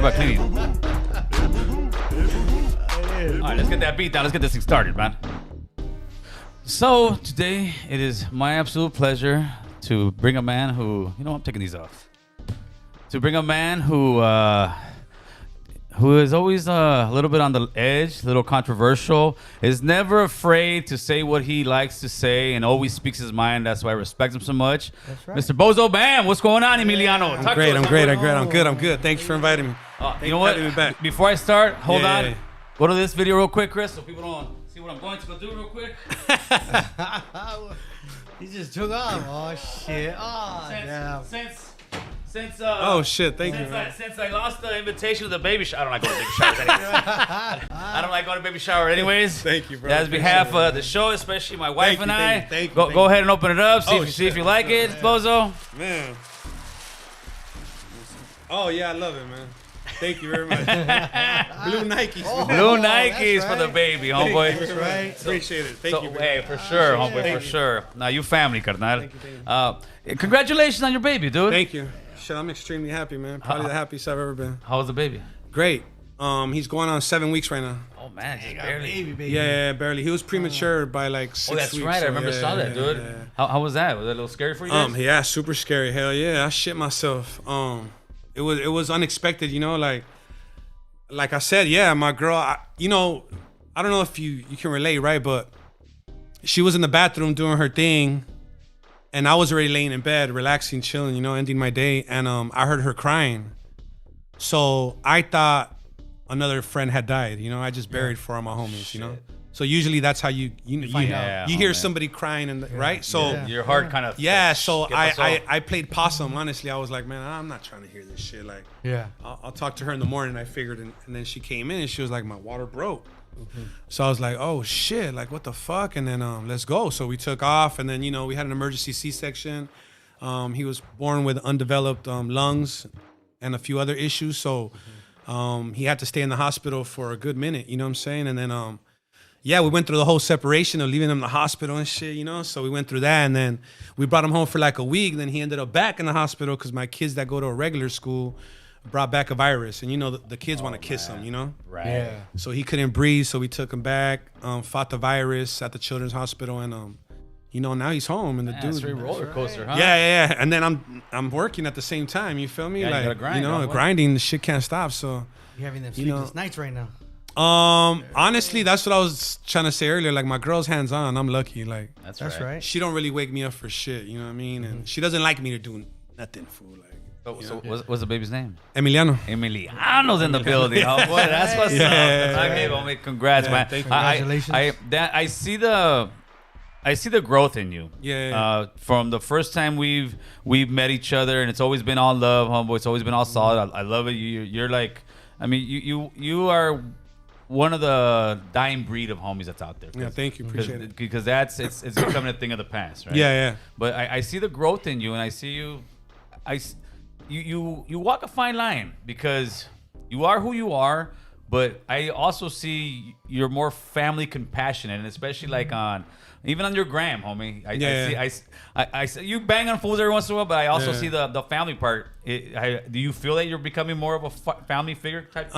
about cleaning. All right, let's get that beat down. Let's get this thing started, man. So today it is my absolute pleasure to bring a man who, I'm taking these off. To bring a man who is always a little bit on the edge, a little controversial, is never afraid to say what he likes to say, and always speaks his mind. That's why I respect him so much. That's right. Mr. Bozo, bam! What's going on, Emiliano? I'm good. Thanks for inviting me. You know what? Me back. Before I start, hold on. Yeah. Go to this video real quick, Chris, so people don't see what I'm going to go do real quick. He just took off. Oh shit! Oh damn. Since oh shit! Thank you. Man. Since I lost the invitation to the baby shower, I don't like going to baby showers anyways. I don't like going to baby shower anyways. Thank you, bro. That's behalf of the show, especially my wife and I. Thank you. Go ahead and open it up. See if you like it, Bozo. Man. Oh yeah, I love it, man. Thank you very much. Blue Nikes. Blue Nikes for the right. baby, homeboy. That's right. Appreciate it. Thank you. Hey, for sure, homeboy, for sure. Now you family, carnal. Congratulations on your baby, dude. Thank you. Shit, I'm extremely happy, man. Probably the happiest I've ever been. How was the baby? Great. He's going on 7 weeks right now. Oh man, just barely. Baby. Yeah, barely. He was premature by like 6 weeks. Oh, that's right. I remember saw that, dude. Yeah. How was that? Was that a little scary for you guys? Yeah, super scary. Hell yeah, I shit myself. It was unexpected, like I said, yeah, my girl, I don't know if you can relate, right? But she was in the bathroom doing her thing, and I was already laying in bed, relaxing, chilling, ending my day, and I heard her crying. So I thought another friend had died. I just buried 4 of my homies. So usually that's how you find out. You hear somebody crying, right? So Your heart kind of so I played possum. Honestly, I was like, man, I'm not trying to hear this shit. Like, Yeah. I'll talk to her in the morning. I figured, and then she came in and she was like, my water broke. So I was like, oh shit, like what the fuck? And then let's go. So we took off, and then we had an emergency C-section. He was born with undeveloped lungs and a few other issues. So he had to stay in the hospital for a good minute. You know what I'm saying? And then yeah, we went through the whole separation of leaving him in the hospital and shit, So we went through that, and then we brought him home for like a week. Then he ended up back in the hospital because my kids that go to a regular school brought back a virus, and the kids want to kiss him, Right. Yeah. So he couldn't breathe, so we took him back, fought the virus at the children's hospital, and now he's home, and the dude. It's a roller coaster, huh? Yeah. And then I'm working at the same time. You feel me? Yeah, you like gotta grind, grinding. The shit can't stop. So. You're having them sleepless nights right now. Honestly, that's what I was trying to say earlier. Like, my girl's hands-on. I'm lucky. Like, That's That's right. she don't really wake me up for shit. You know what I mean? And she doesn't like me to do nothing, fool. Like, So what's the baby's name? Emiliano. Emiliano's in the building. Oh boy, that's what's up. Okay, well, congrats, man. Thank you. Congratulations. I see the growth in you. Yeah. From the first time we've met each other, and it's always been all love, homeboy. It's always been all solid. I love it. You're like, you are one of the dying breed of homies that's out there. Yeah, thank you. Appreciate it. Because it's becoming a thing of the past, right? Yeah. But I see the growth in you, and I see you. You walk a fine line because you are who you are, but I also see you're more family compassionate, and especially like even on your gram, homie. I see you bang on fools every once in a while, but I also see the family part. Do you feel that you're becoming more of a family figure type?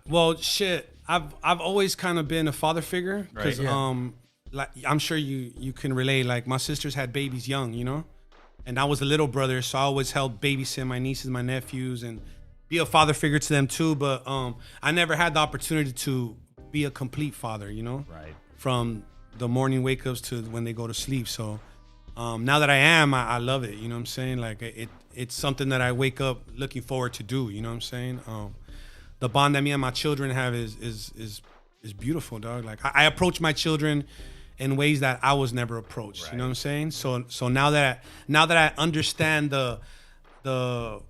Well, shit. I've always kind of been a father figure because like I'm sure you can relate. Like, my sisters had babies young, and I was a little brother, so I always helped babysit my nieces, my nephews, and be a father figure to them too. But I never had the opportunity to be a complete father, Right. From the morning wake ups to when they go to sleep. So now that I am, I love it. You know what I'm saying? Like, it's something that I wake up looking forward to do. You know what I'm saying? The bond that me and my children have is beautiful, dog. Like, I approach my children in ways that I was never approached. Right. You know what I'm saying? So now that I understand the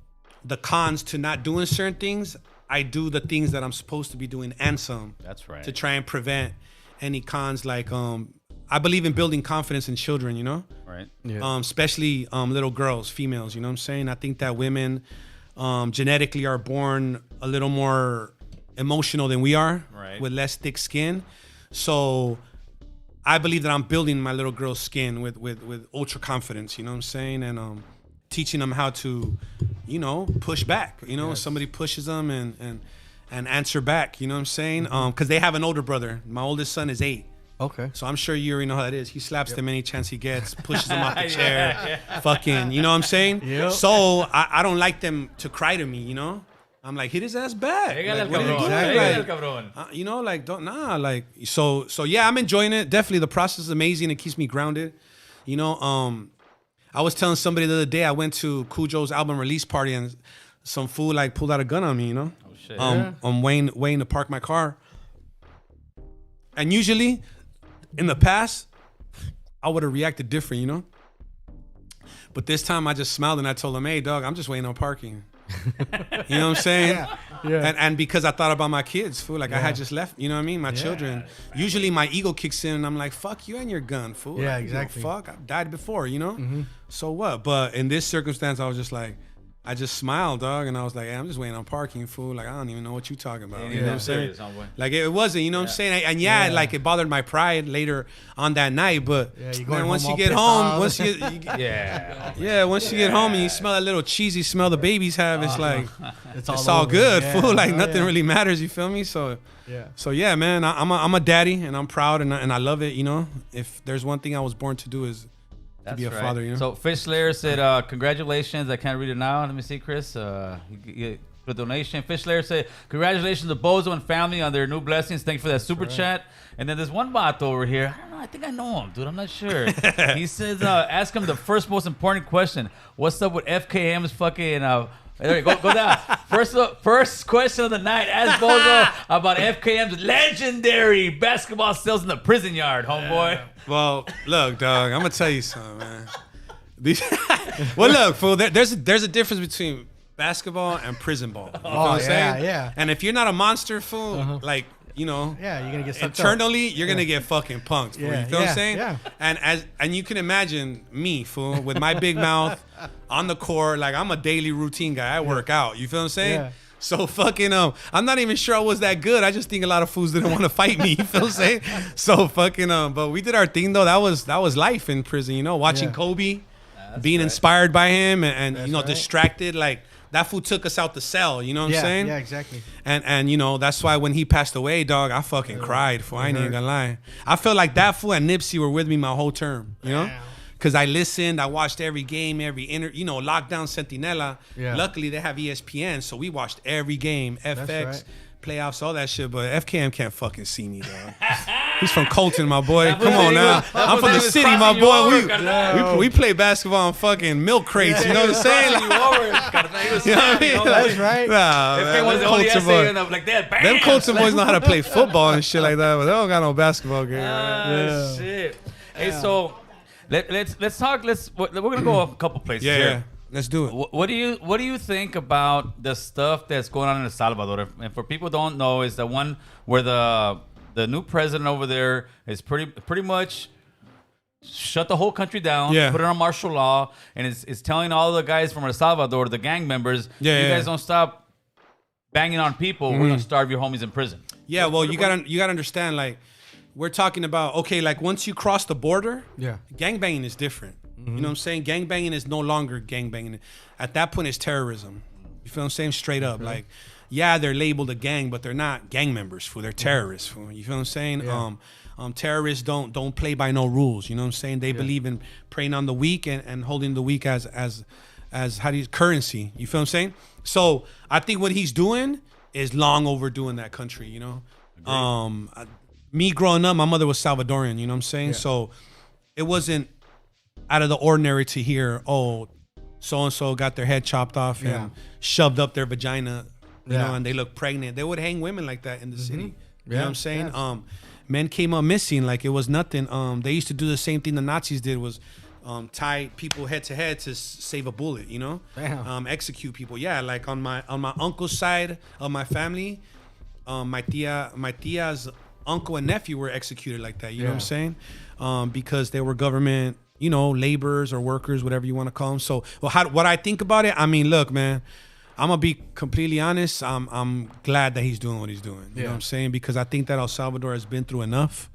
cons to not doing certain things, I do the things that I'm supposed to be doing and some. That's right. To try and prevent any cons. Like, I believe in building confidence in children, Right. Yeah. Especially little girls, females, you know what I'm saying? I think that women genetically are born a little more emotional than we are, right, with less thick skin. So I believe that I'm building my little girl's skin with ultra confidence, you know what I'm saying? teaching them how to, you know, push back. You know, somebody pushes them and answer back. You know what I'm saying? Because they have an older brother. My oldest son is 8. Okay. So I'm sure you already know how that is. He slaps them any chance he gets, pushes them off the chair, fucking, you know what I'm saying? Yep. So I don't like them to cry to me, you know? I'm like, hit his ass back. Like, what are you doing? Like, you know, like, so yeah, I'm enjoying it. Definitely the process is amazing. It keeps me grounded. You know, I was telling somebody the other day, I went to Cujo's album release party and some fool like pulled out a gun on me, you know? Oh, shit. I'm waiting to park my car. And usually, in the past, I would have reacted different, you know? But this time I just smiled and I told him, hey, dog, I'm just waiting on parking. You know what I'm saying? Yeah. And because I thought about my kids, fool. Like I had just left, you know what I mean? My children. Usually my ego kicks in and I'm like, fuck you and your gun, fool. Yeah, like, exactly. You know, fuck, I've died before, you know? So what? But in this circumstance, I was just like, I just smiled, dog, and I was like, hey, I'm just waiting on parking, fool. Like, I don't even know what you're talking about. You know what I'm saying? Like, it wasn't, you know what I'm saying? And like, it bothered my pride later on that night, but man, once you get home, once you once you get home and you smell that little cheesy smell the babies have, it's like, it's all good, fool. Like, nothing really matters, you feel me? So yeah, man, I'm a daddy, and I'm proud, and I love it, you know? If there's one thing I was born to do is to be a father, you know? So Fish Slayer said, congratulations. I can't read it now. Let me see, Chris. The donation. Fish Slayer said, congratulations to Bozo and family on their new blessings. Thank you for that super chat. And then there's one bot over here. I don't know. I think I know him, dude. I'm not sure. He says, ask him the first most important question. What's up with FKM's fucking... there you go down. First question of the night. Ask Bozo about FKM's legendary basketball sales in the prison yard, homeboy. Well, look, dog. I'm gonna tell you something, man. Well, look, fool. There's a difference between basketball and prison ball. You know what I'm saying? Yeah. And if you're not a monster, fool, like, you know, you're gonna get internally, you're gonna get fucking punked. Fool. You feel what I'm saying? Yeah. And you can imagine me, fool, with my big mouth on the court. Like, I'm a daily routine guy. I work out. You feel what I'm saying? Yeah. So fucking I'm not even sure I was that good. I just think a lot of fools didn't want to fight me. You feel what I'm saying? So fucking but we did our thing though. That was life in prison. You know, watching Kobe, being inspired by him, and you know, distracted. Like, that fool took us out the cell. You know what I'm saying? Yeah, exactly. And you know, that's why when he passed away, dog, I fucking cried. Fool, I ain't even gonna lie. I felt like that fool and Nipsey were with me my whole term. You know. Because I listened, I watched every game, lockdown Centinela. Yeah. Luckily, they have ESPN, so we watched every game, FX, playoffs, all that shit. But FKM can't fucking see me, dog. He's from Colton, my boy. Come on now. I'm from the city, my boy. We play basketball on fucking milk crates. You know what I'm saying? You know what I mean? That's right. Nah, man. Was the only essay like that. Bam! Them Colton boys know how to play football and shit like that, but they don't got no basketball game. Shit. Hey, so... Let's talk. We're gonna go a couple places here. Yeah, let's do it. What do you think about the stuff that's going on in El Salvador? And for people who don't know, is the one where the new president over there is pretty much shut the whole country down, put it on martial law, and is telling all the guys from El Salvador, the gang members, you guys don't stop banging on people, we're gonna starve your homies in prison. Yeah, well, you gotta understand, like. We're talking about, okay, like once you cross the border, gangbanging is different. You know what I'm saying? Gangbanging is no longer gangbanging. At that point, it's terrorism. You feel what I'm saying? Straight up. Like, yeah, they're labeled a gang, but they're not gang members, fool. They're terrorists, fool. You feel what I'm saying? Yeah. Terrorists don't play by no rules. You know what I'm saying? They believe in preying on the weak and holding the weak as currency. You feel what I'm saying? So I think what he's doing is long overdue in that country, you know? Me growing up, my mother was Salvadorian, you know what I'm saying? Yeah. So it wasn't out of the ordinary to hear, oh, so-and-so got their head chopped off and shoved up their vagina, you know, and they look pregnant. They would hang women like that in the city. You know what I'm saying? Yes. Men came up missing like it was nothing. They used to do the same thing the Nazis did was tie people head to head to save a bullet, you know? Execute people. Yeah, like on my uncle's side of my family, my tia's uncle and nephew were executed like that. You know what I'm saying? Because they were government, you know, laborers or workers, whatever you want to call them. So, what I think about it, I mean, look, man, I'm gonna be completely honest. I'm glad that he's doing what he's doing. You know what I'm saying? Because I think that El Salvador has been through enough.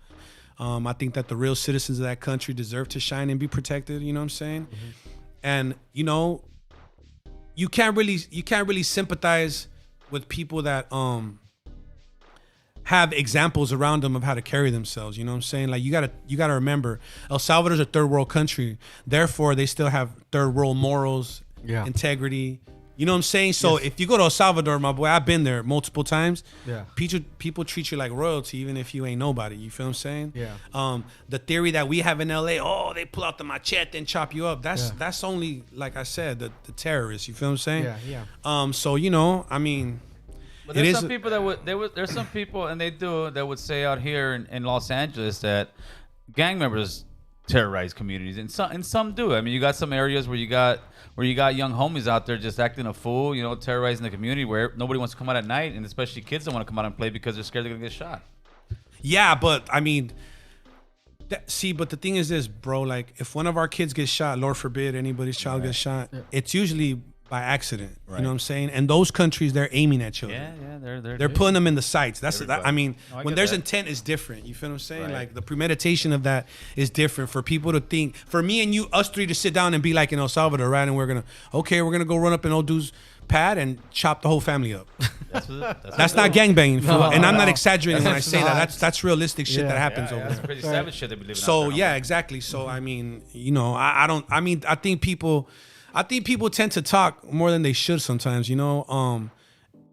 I think that the real citizens of that country deserve to shine and be protected. You know what I'm saying? And you know, you can't really sympathize with people that have examples around them of how to carry themselves. You know what I'm saying? Like you gotta remember, El Salvador's a third world country. Therefore, they still have third world morals, integrity. You know what I'm saying? So if you go to El Salvador, my boy, I've been there multiple times. Yeah. People treat you like royalty, even if you ain't nobody. You feel what I'm saying? Yeah. The theory that we have in LA, oh, they pull out the machete and chop you up. That's only, like I said, the terrorists. You feel what I'm saying? Yeah. So you know, I mean. But there's some people there's some people, and they do, that would say out here in Los Angeles that gang members terrorize communities, and some do. I mean, you got some areas where you got young homies out there just acting a fool, you know, terrorizing the community, where nobody wants to come out at night, and especially kids don't want to come out and play because they're scared they're gonna get shot. Yeah, but I mean, but the thing is this, bro. Like, if one of our kids gets shot, Lord forbid anybody's child gets shot, it's usually by accident. Right. You know what I'm saying? And those countries, they're aiming at children. Yeah, they're putting them in the sights. I mean, when there's that. Intent, is different. You feel what I'm saying? Right. Like, the premeditation of that is different. For people to think, for me and you, us three, to sit down and be like in El Salvador, right? And we're gonna go run up an old dude's pad and chop the whole family up. That's not gangbanging, and I'm not exaggerating when I say that. That's realistic shit that happens over there. That's pretty savage shit that we live in. So yeah, exactly. So I mean, you know, I think people tend to talk more than they should sometimes, you know.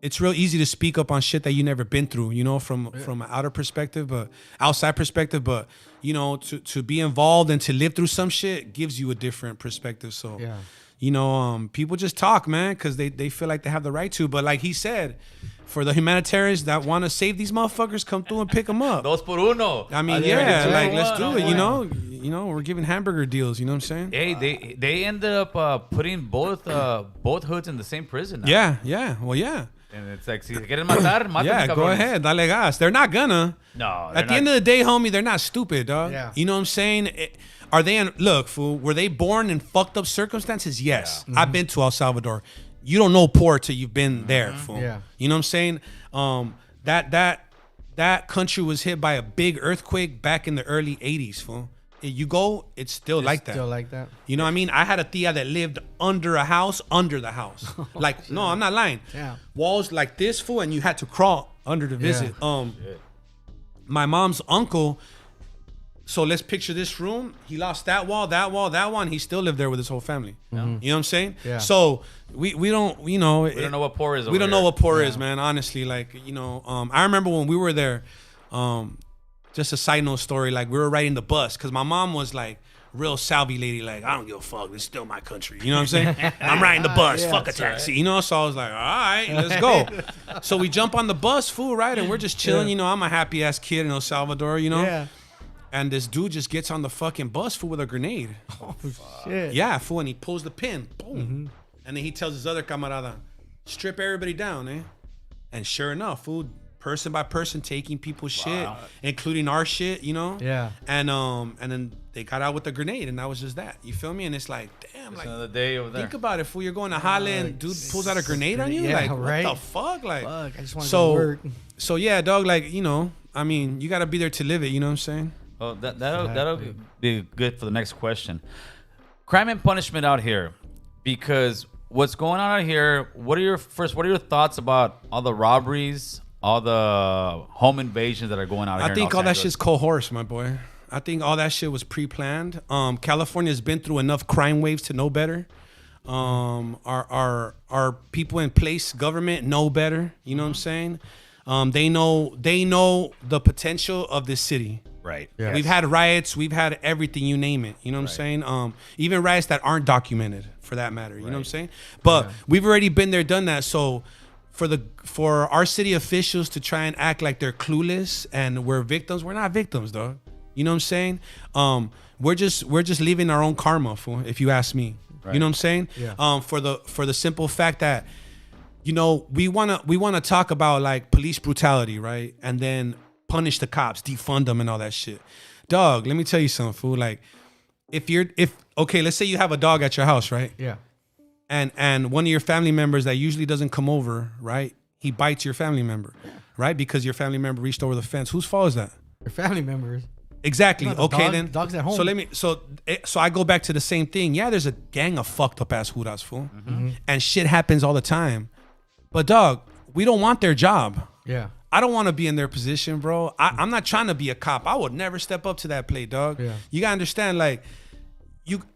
It's real easy to speak up on shit that you never been through, you know, from an outside perspective, but you know, to be involved and to live through some shit gives you a different perspective. So you know, people just talk, man, because they feel like they have the right to. But like he said, for the humanitarians that want to save these motherfuckers, come through and pick them up. Dos por uno. I mean, like, let's do it. You know, we're giving hamburger deals. You know what I'm saying? Hey, they ended up putting both hoods in the same prison now. Yeah. Well, yeah. And it's like, si quieren matar, maten, yeah, cabrones. Go ahead, dale gas. They're not gonna. No. At the end of the day, homie, they're not stupid, dog. Yeah. You know what I'm saying? Are they look, fool? Were they born in fucked up circumstances? Yes. Yeah. I've been to El Salvador. You don't know poor till you've been there, fool. Yeah. You know what I'm saying? That country was hit by a big earthquake back in the early 80s, fool. You go, it's still like that. Still like that. You know what I mean? I had a tia that lived under the house. Like, no, I'm not lying. Yeah. Walls like this, fool, and you had to crawl under to visit. My mom's uncle. So let's picture this room. He lost that wall. He still lived there with his whole family. Mm-hmm. You know what I'm saying? Yeah. So we don't, you know. We don't know what poor is. We don't know what poor is, man. Honestly, like, you know, I remember when we were there. Just a side note story. Like, we were riding the bus because my mom was like real Salvi lady. Like, I don't give a fuck. This is still my country. You know what I'm saying? I'm riding the bus. Fuck a taxi. Right. You know. So I was like, all right, let's go. So we jump on the bus, fool, right? And we're just chilling. You know, I'm a happy ass kid in El Salvador. You know. Yeah. And this dude just gets on the fucking bus, fool, with a grenade. Oh, shit. Yeah, fool, and he pulls the pin. Boom. Mm-hmm. And then he tells his other camarada, strip everybody down, eh? And sure enough, fool, person by person taking people's shit, including our shit, you know? Yeah. And then they got out with the grenade, and that was just that. You feel me? And it's like, damn, just like, another day over there. Think about it, fool. You're going to Halle and dude pulls out a grenade on you? Yeah, like, right? What the fuck? Like, fuck, I just want to work. So yeah, dog, like, you know, I mean, you got to be there to live it, you know what I'm saying? Well, that'll be good for the next question. Crime and punishment out here, because what's going on out here? What are your thoughts about all the robberies, all the home invasions that are going on? I think all that shit's coerced, my boy. I think all that shit was pre-planned. California's been through enough crime waves to know better. Our people in place, government, know better. You know what I'm saying? They know the potential of this city. Right. Yes. We've had riots. We've had everything. You name it. You know what I'm saying? Even riots that aren't documented, for that matter. You know what I'm saying? But we've already been there, done that. So for our city officials to try and act like they're clueless and we're victims, we're not victims, dog. You know what I'm saying? We're just leaving our own karma, fool, if you ask me. Right. You know what I'm saying? Yeah. For the simple fact that, you know, we wanna talk about like police brutality, right? And then punish the cops, defund them, and all that shit. Dog, let me tell you something, fool. Like, okay, let's say you have a dog at your house, right? Yeah. And one of your family members that usually doesn't come over, right? He bites your family member, right? Because your family member reached over the fence. Whose fault is that? Your family members. Exactly. No, the Okay, then. Dogs at home. So I go back to the same thing. Yeah, there's a gang of fucked up ass huras, fool. And shit happens all the time. But dog, we don't want their job. Yeah. I don't want to be in their position, bro. I'm not trying to be a cop. I would never step up to that plate, dog. Yeah. You gotta understand, like,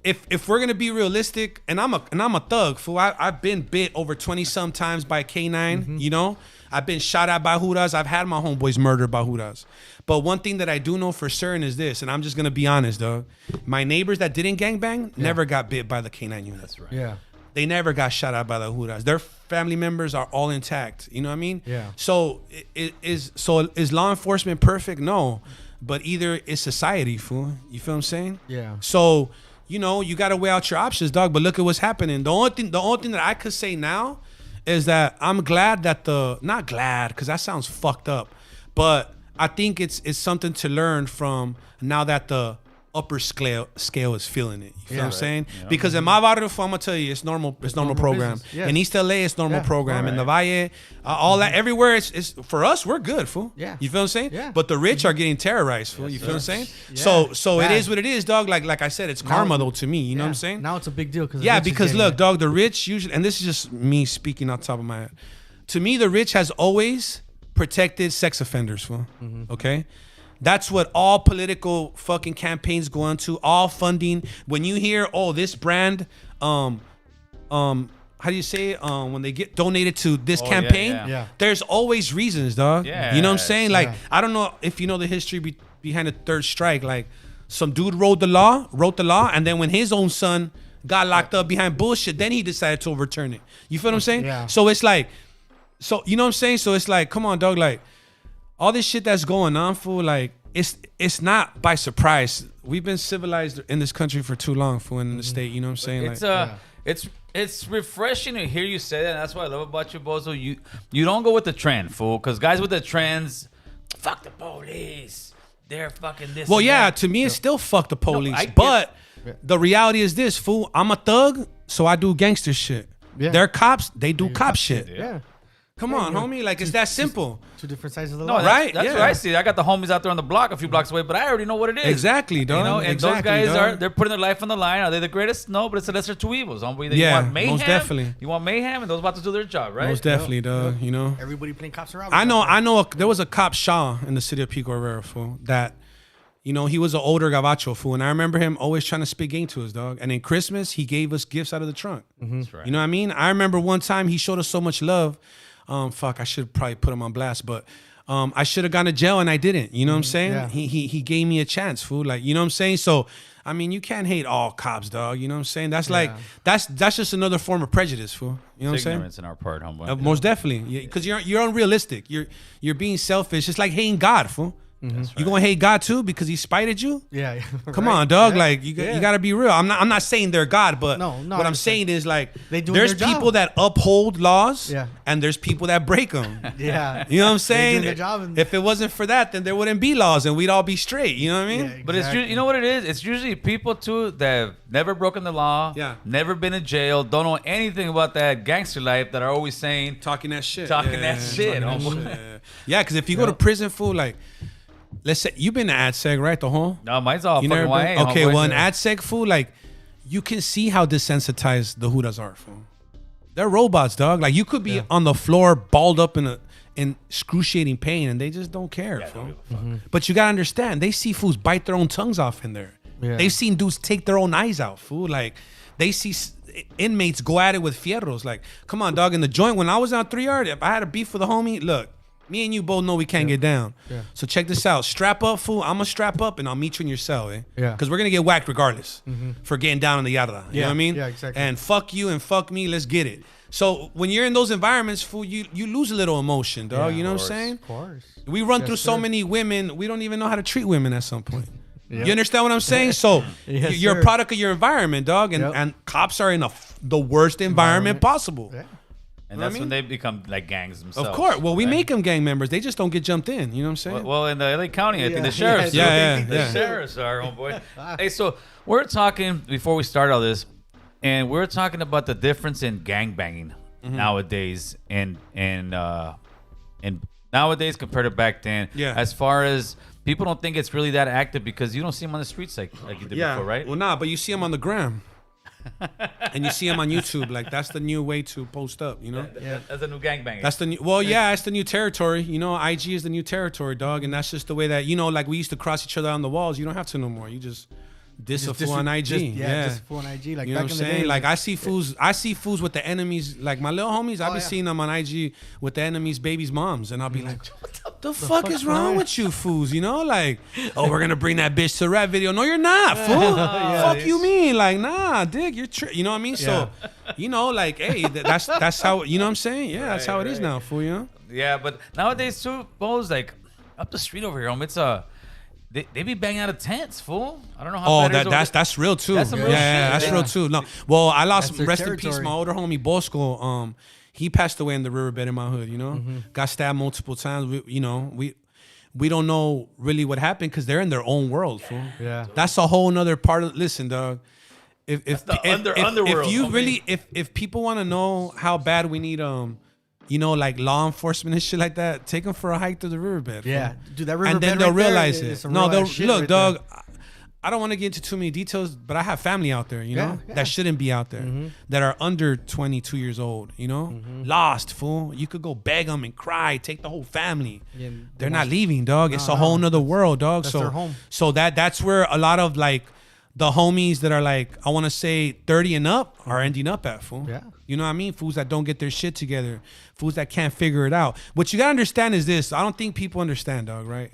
if we're gonna be realistic, and I'm a thug, fool. I've been bit over 20 some times by K9. You know, I've been shot at by huras. I've had my homeboys murdered by huras. But one thing that I do know for certain is this, and I'm just gonna be honest, dog. My neighbors that didn't gangbang never got bit by the K9 unit. That's right. Yeah. They never got shot at by the huras. Their family members are all intact. You know what I mean? Yeah. So is law enforcement perfect? No, but either is society, fool. You feel what I'm saying? Yeah. So you know you got to weigh out your options, dog. But look at what's happening. The only thing that I could say now is that I'm glad that not glad because that sounds fucked up, but I think it's something to learn from now that the upper scale is feeling it. You feel what I'm saying? Yeah. Because in my barrio, I'm gonna tell you, it's normal program. Yes. In East LA, it's normal program. In the Valle, all that, everywhere, it's for us, we're good, fool. Yeah. You feel what I'm saying? Yeah. But the rich are getting terrorized, fool. You feel what I'm saying? Yeah. So it is what it is, dog. Like I said, it's karma though to me. You know what I'm saying? Now it's a big deal because look, dog, the rich usually, and this is just me speaking on top of my head. To me, the rich has always protected sex offenders, fool. Okay. That's what all political fucking campaigns go into, all funding. When you hear, oh, this brand, how do you say it? When they get donated to this campaign, there's always reasons, dog. Yeah. You know what I'm saying? Like, I don't know if you know the history behind the third strike. Like, some dude wrote the law, and then when his own son got locked up behind bullshit, then he decided to overturn it. You feel what I'm saying? Yeah. So it's like, you know what I'm saying? So it's like, come on, dog, like, all this shit that's going on, fool, like, it's not by surprise. We've been civilized in this country for too long, fool, in the state. You know what I'm saying? It's refreshing to hear you say that. And that's what I love about you, Bozo. You don't go with the trend, fool, because guys with the trends, fuck the police. They're fucking this. Well, and yeah, that. to me, it's still fuck the police. I get- But the reality is this, fool. I'm a thug, so I do gangster shit. Yeah. They're cops, they do cop shit. Yeah. Come on, homie. Like, it's that simple. Two different sides of the No, law. Right, That's yeah. what I see. I got the homies out there on the block a few blocks away, but I already know what it is. Exactly, dog. You know, and Exactly, those guys dog. they're putting their life on the line. Are they the greatest? No, but it's the lesser of two evils. Either Yeah, you want mayhem, most definitely. You want mayhem, and those about to do their job, right? Most definitely, dog. You know. Everybody playing cops around. I know. There was a cop Shaw in the city of Pico Rivera, fool. That, you know, he was an older gabacho, fool, and I remember him always trying to spit game to us, dog. And in Christmas, he gave us gifts out of the trunk. That's right. You know what I mean? I remember one time he showed us so much love. I should probably put him on blast, but I should have gone to jail and I didn't. You know what I'm saying? Yeah. He gave me a chance, fool. Like, you know what I'm saying? So, I mean, you can't hate all cops, dog. You know what I'm saying? That's like that's just another form of prejudice, fool. You know what I'm saying? Ignorance in our part, homeboy. Most definitely, because you're unrealistic. You're being selfish. It's like hating God, fool. You gonna hate God too because he spited you? Yeah. Come on, dog. Like you gotta be real. I'm not saying they're God, but No, what I'm saying is like They doing there's their people job. that uphold laws, Yeah. and there's people that break them. Yeah. You know what I'm They saying? doing their job and- If it wasn't for that, then there wouldn't be laws, and we'd all be straight. You know what I mean? Yeah, But it's you know what it is? It's usually people too that have never broken the law, never been in jail, don't know anything about that gangster life that are always saying Talking that shit. Talking that shit, talking homeboy. that shit. Yeah, because if you go to prison, fool, like, let's say you've been to AdSeg, right? The whole. No, mine's all You fucking never been? YA. Okay, homeboy. well, in AdSeg, fool, like, you can see how desensitized the Hudas are, fool. They're robots, dog. Like, you could be on the floor, balled up in excruciating pain, and they just don't care, fool. But you gotta understand, they see fools bite their own tongues off in there. Yeah. They've seen dudes take their own eyes out, fool. Like, they see inmates go at it with fierros. Like, come on, dog. In the joint, when I was on 3R, if I had a beef with a homie, look, me and you both know we can't get down. Yeah. So check this out. Strap up, fool. I'm going to strap up and I'll meet you in your cell, eh? Yeah. Because we're going to get whacked regardless for getting down in the yarda. You know what I mean? Yeah, exactly. And fuck you and fuck me. Let's get it. So when you're in those environments, fool, you lose a little emotion, dog. Yeah, you know what I'm course. saying? Of course. We run Yes, through so sir. many women, we don't even know how to treat women at some point. Yeah. You understand what I'm saying? So Yes, you're sir. a product of your environment, dog. And, Yep. and cops are in the worst environment possible. Yeah. And know what that's I when mean? they become like gangs themselves. Of course. Well, we right? make them gang members. They just don't get jumped in. You know what I'm saying? Well, in the LA County, I think Yeah, the sheriffs. yeah, the yeah. sheriffs are, homeboy. Hey, so we're talking before we start all this, and we're talking about the difference in gangbanging nowadays, and nowadays compared to back then. Yeah. As far as people don't think it's really that active because you don't see them on the streets like you did before, right? Well, nah, but you see them on the gram. And you see them on YouTube. Like, that's the new way to post up, you know? Yeah. That's a new gangbang. That's the new, well, yeah, it's the new territory. You know, IG is the new territory, dog. And that's just the way that, you know, like we used to cross each other on the walls. You don't have to no more. You just diss a fool on IG. Just fool on IG. Like, you know what I'm saying? Like, I see fools with the enemies, like my little homies, I've been seeing them on IG with the enemies' babies' moms. And I'll be like, what the fuck is wrong with you fools? You know, like, oh, we're going to bring that bitch to a rap video. No, you're not, fool. Fuck you mean? Like, nah, dig, you're you know what I mean? So, you know, like, hey, that's how, you know what I'm saying? Yeah, that's how it is now, fool, you know? Yeah, but nowadays, too, Bo's like, up the street over here, it's They be banging out of tents, fool. I don't know how. Oh, that's real too. That's some real shit. That's real too. No, well, I lost rest territory. in peace. My older homie Bosco. He passed away in the riverbed in my hood. You know, got stabbed multiple times. We don't know really what happened because they're in their own world, fool. Yeah, that's a whole nother part of. Listen, dog. If underworld, you really if people want to know how bad we need you know, like law enforcement and shit like that, take them for a hike through the riverbed. Yeah, dude, that riverbed. And then they'll realize it. No, they'll look, right dog. I don't want to get into too many details, but I have family out there, you know, that shouldn't be out there, that are under 22 years old, you know, lost, fool. You could go beg them and cry, take the whole family. Yeah, they're not leaving, dog. It's a whole nother world, dog. That's their home. So that's where a lot of like the homies that are like, I want to say 30 and up are ending up at, fool. Yeah. You know what I mean? Fools that don't get their shit together. Fools that can't figure it out. What you got to understand is this. I don't think people understand, dog, right?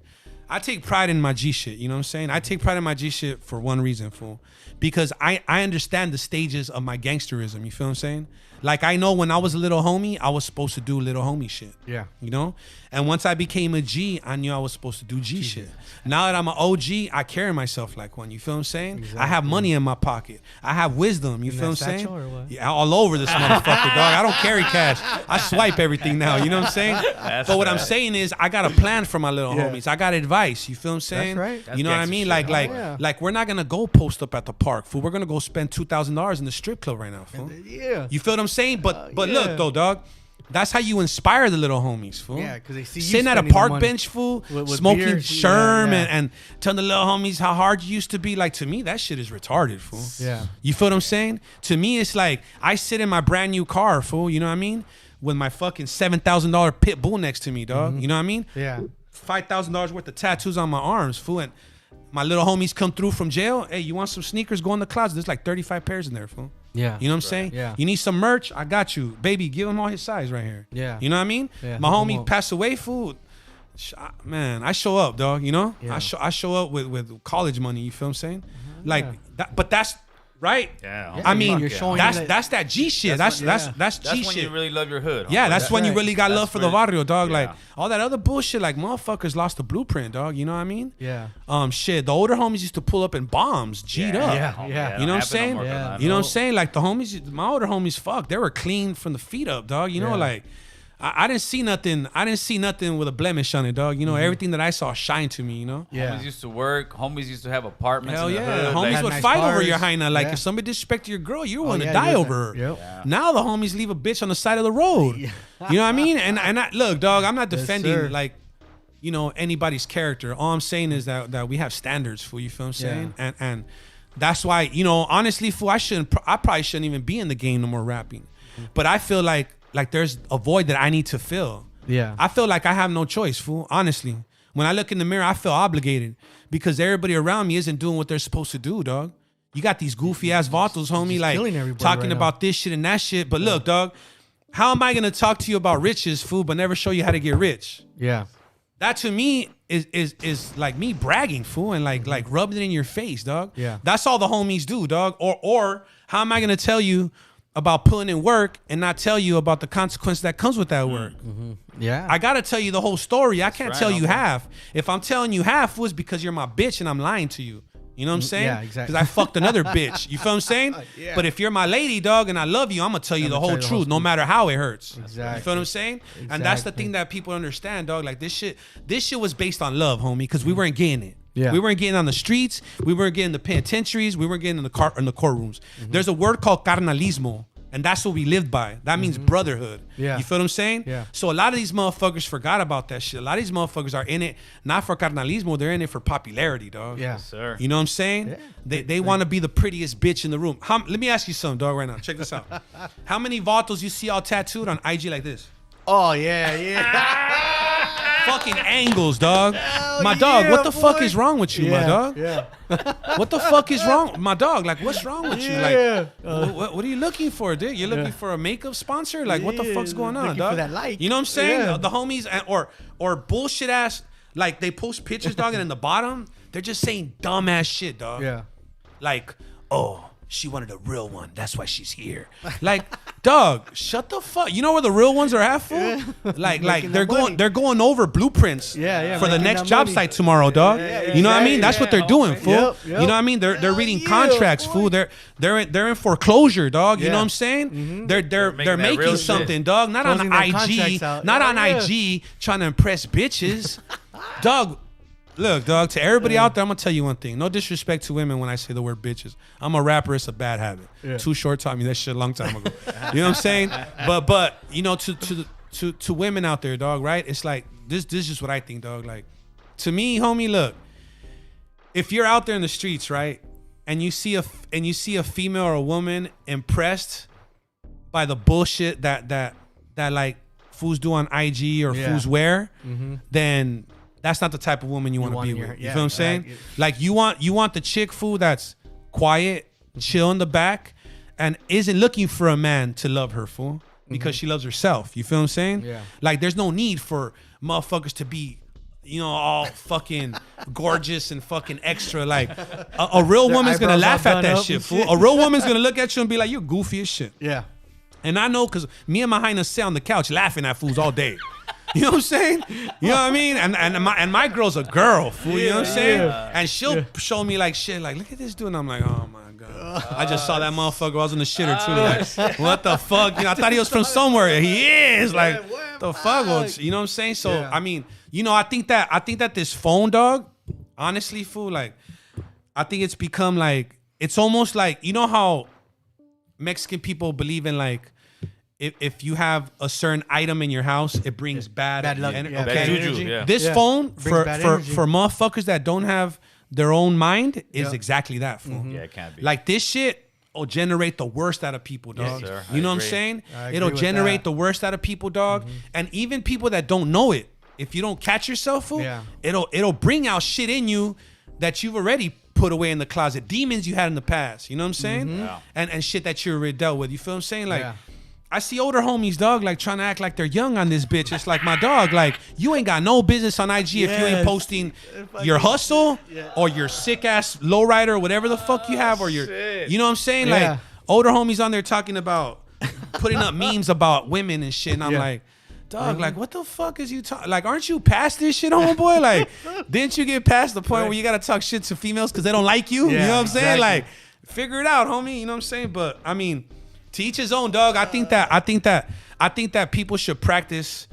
I take pride in my G shit. You know what I'm saying? I take pride in my G shit for one reason, fool. Because I understand the stages of my gangsterism. You feel what I'm saying? Like, I know when I was a little homie, I was supposed to do little homie shit. Yeah. You know? And once I became a G, I knew I was supposed to do G shit. Now that I'm an OG, I carry myself like one. You feel what I'm saying? Exactly. I have money in my pocket. I have wisdom. You feel what I'm saying? Or what? Yeah, all over this motherfucker, dog. I don't carry cash. I swipe everything now. You know what I'm saying? But what I'm saying is, I got a plan for my little homies. I got advice. You feel what I'm saying? That's right. You know what I mean? Like we're not gonna go post up at the park, fool. We're gonna go spend $2,000 in the strip club right now, fool. Yeah. You feel what I'm saying? But look though, dog. That's how you inspire the little homies, fool. Yeah, because they see you sitting at a park bench, fool, with smoking beer, Sherm and telling the little homies how hard you used to be. Like, to me, that shit is retarded, fool. Yeah. You feel what I'm saying? To me, it's like I sit in my brand new car, fool. You know what I mean? With my fucking $7,000 pit bull next to me, dog. You know what I mean? Yeah. $5,000 worth of tattoos on my arms, fool. And my little homies come through from jail. Hey, you want some sneakers? Go in the closet. There's like 35 pairs in there, fool. Yeah. You know what I'm saying? Yeah. You need some merch? I got you. Baby, give him all his size right here. Yeah. You know what I mean? Yeah, my homie passed away, fool. Man, I show up, dog, you know? Yeah. I show up with college money, you feel what I'm saying? Like, that, but that's, right? Yeah. I mean, you're showing that's that G shit. That's G That's when shit. you really love your hood. Yeah, that's when you really got love for the barrio, dog. Yeah. Like, all that other bullshit, like, motherfuckers lost the blueprint, dog. You know what I mean? Yeah. Shit, the older homies used to pull up in bombs, G'd up. Yeah. You know what I'm saying? Yeah. You know what I'm saying? Like, the homies, my older homies, fuck, they were clean from the feet up, dog. You know, like, I didn't see nothing. I didn't see nothing with a blemish on it, dog. You know, everything that I saw shined to me, you know? Yeah. Homies used to work. Homies used to have apartments. Hell in the yeah. hood. Homies Like, would nice fight cars. over your hyena. Like, Yeah. if somebody disrespected your girl, you want to yeah, die you over her. Yep. Yeah. Now the homies leave a bitch on the side of the road. You know what I mean? And I, look, dog, I'm not defending, sir. like, you know, anybody's character. All I'm saying is that we have standards, fool. You feel what I'm saying? And that's why, you know, honestly, fool, I probably shouldn't even be in the game no more rapping. But I feel like there's a void that I need to fill. Yeah. I feel like I have no choice, fool. Honestly, when I look in the mirror, I feel obligated because everybody around me isn't doing what they're supposed to do, dog. You got these goofy ass vatos, homie, Just like killing everybody talking right about this shit and that shit. But look, dog, how am I gonna talk to you about riches, fool, but never show you how to get rich? Yeah. That to me is like me bragging, fool, and like rubbing it in your face, dog. Yeah. That's all the homies do, dog. Or how am I gonna tell you about putting in work and not tell you about the consequence that comes with that work? Yeah. I gotta tell you the whole story. I can't right, tell you homie. half. If I'm telling you half, was because you're my bitch and I'm lying to you. You know what I'm saying? Yeah, exactly. Because I fucked another bitch. You feel what I'm saying? Yeah. But if you're my lady, dog, and I love you, I'm gonna tell you the whole truth, no matter how it hurts. Exactly. You feel what I'm saying? And that's the thing that people understand, dog. Like this shit was based on love, homie, because we weren't getting it. Yeah. We weren't getting on the streets. We weren't getting the penitentiaries. We weren't getting in the courtrooms. There's a word called carnalismo And that's what we lived by. That means brotherhood. Yeah. You feel what I'm saying? Yeah. So a lot of these motherfuckers forgot about that shit. A lot of these motherfuckers are in it not for carnalismo, they're in it for popularity, dog. Yeah. Yes, sir. You know what I'm saying? Yeah. They want to be the prettiest bitch in the room. Let me ask you something, dog, right now. Check this out. How many vatos you see all tattooed on IG like this? Oh yeah. Fucking angles, dog. Hell My dog, yeah, what the fuck boy. is wrong with you, my dog? Yeah. What the fuck is wrong, my dog? Like, what's wrong with you? Yeah. Like, what are you looking for, dude? You're looking for a makeup sponsor? Like, what the Yeah, fuck's going on, looking dog? for that like. You know what I'm saying? Yeah. The homies or bullshit ass, like they post pictures, dog, and in the bottom they're just saying dumb ass shit, dog. Yeah. Like, oh, she wanted a real one. That's why she's here. Like, dog, shut the fuck. You know where the real ones are at, fool? Like Making they're that money. they're going over blueprints Yeah, for the making next that job money. site tomorrow, dog. Yeah, you know what I mean? exactly. That's what they're doing, fool. Yep. You know what I mean? They're Hell reading yeah, contracts, boy. fool. They're in foreclosure, dog. You know Yeah. what I'm saying? They're making that making real something, shit. dog. Not Closing their on contracts IG, out. not Yeah, on yeah. IG trying to impress bitches, dog. Look, dog, to everybody out there, I'm going to tell you one thing. No disrespect to women when I say the word bitches. I'm a rapper. It's a bad habit. Yeah. Too Short taught me that shit a long time ago. You know what I'm saying? But you know, to women out there, dog, right? It's like, this is just what I think, dog. Like, to me, homie, look, if you're out there in the streets, right, and you see a female or a woman impressed by the bullshit that like fools do on IG or Yeah. fools wear, then that's not the type of woman you want to wanna be hear- with. You yeah, feel what I'm saying? yeah. Like you want the chick fool that's quiet, chill in the back, and isn't looking for a man to love her, fool, because she loves herself. You feel what I'm saying? Yeah. Like there's no need for motherfuckers to be, you know, all fucking gorgeous and fucking extra. Like a real Their woman's gonna eyebrows laugh all at done that up shit, and fool. shit. A real woman's gonna look at you and be like, you're goofy as shit. Yeah. And I know because me and my highness sit on the couch laughing at fools all day. You know what I'm saying? You know what I mean? And my girl's a girl, fool. You know what I'm saying? Yeah. And she'll show me like shit, like, look at this dude. And I'm like, oh my God. I just saw that motherfucker. I was in the shitter too. Like, what the fuck? You know, I thought he was from somewhere. He is. Like, the fuck? Well, you know what I'm saying? So, Yeah. I mean, you know, I think that this phone, dog, honestly, fool, like, I think it's become like, it's almost like, you know how Mexican people believe in like, if you have a certain item in your house, it brings bad luck. energy. Yeah, Okay? Bad juju, energy. yeah. This Yeah. phone Brings for bad for energy. for motherfuckers that don't have their own mind is Yeah. exactly that, fool. Yeah, it can't be. Like this shit will generate the worst out of people, dog. sir. I You know what I'm agree. saying? I agree It'll with generate that. the worst out of people, dog. And even people that don't know it, if you don't catch yourself, fool, Yeah. it'll bring out shit in you that you've already put away in the closet, demons you had in the past. You know what I'm saying? Yeah. And shit that you already dealt with. You feel what I'm saying? Like. Yeah. I see older homies, dog, like trying to act like they're young on this bitch. It's like, my dog, like, you ain't got no business on IG if you ain't Yes. posting your hustle or your sick ass lowrider or whatever the fuck you have, or your, shit. you know what I'm saying? Yeah. Like, older homies on there talking about putting up memes about women and shit. And I'm Yeah. like, dog, like, what the fuck is you talking? Like, aren't you past this shit, homeboy? Like, didn't you get past the point where you got to talk shit to females because they don't like you? You Yeah, know what I'm saying? exactly. Like, figure it out, homie. You know what I'm saying? But, I mean, to each his own, dog. I think that people should practice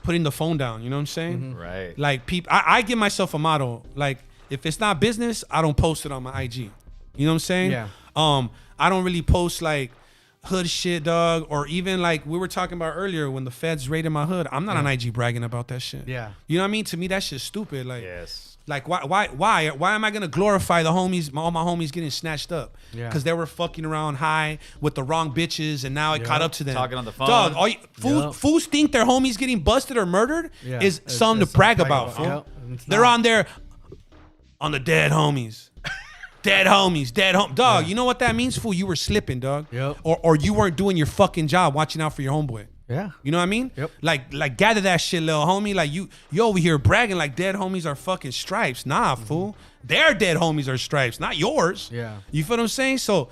putting the phone down. You know what I'm saying? Right. Like I give myself a motto. Like if it's not business, I don't post it on my IG. You know what I'm saying? Yeah. I don't really post like hood shit, dog, or even like we were talking about earlier when the feds raided my hood. I'm not on IG bragging about that shit. Yeah. You know what I mean? To me, that shit's stupid. Like. Yes. Like why am I gonna glorify the homies, all my homies getting snatched up? Yeah. Because they were fucking around high with the wrong bitches, and now it caught up to them. Talking on the phone. Dog, all you, Yep. fools think their homies getting busted or murdered Yeah. is It's- something it's to brag something to about. brag Fool. about. Yep. It's They're not. on there on the dead homies. Dead homies, dog. Yeah. You know what that means, fool? You were slipping, dog. Yep. Or you weren't doing your fucking job, watching out for your homeboy. Yeah. You know what I mean? Yep. Like gather that shit, little homie. Like you over here bragging like dead homies are fucking stripes. Nah, fool. Their dead homies are stripes, not yours. Yeah. You feel what I'm saying? So,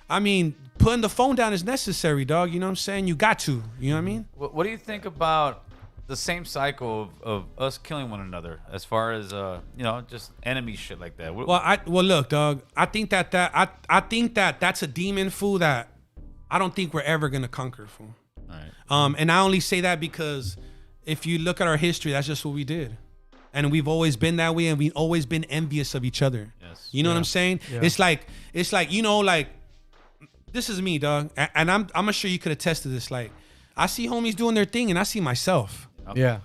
I mean, putting the phone down is necessary, dog. You know what I'm saying? You got to. You know what I mean? What do you think about the same cycle of us killing one another as far as just enemy shit like that? Well, look, dog. I think that that's a demon, fool, that I don't think we're ever gonna conquer, fool. All right. And I only say that because if you look at our history, that's just what we did. And we've always been that way, and we've always been envious of each other. Yes. You know what I'm saying? Yeah. It's like, you know, like this is me, dog, and I'm sure you could attest to this. Like, I see homies doing their thing, and I see myself. Okay. Yeah.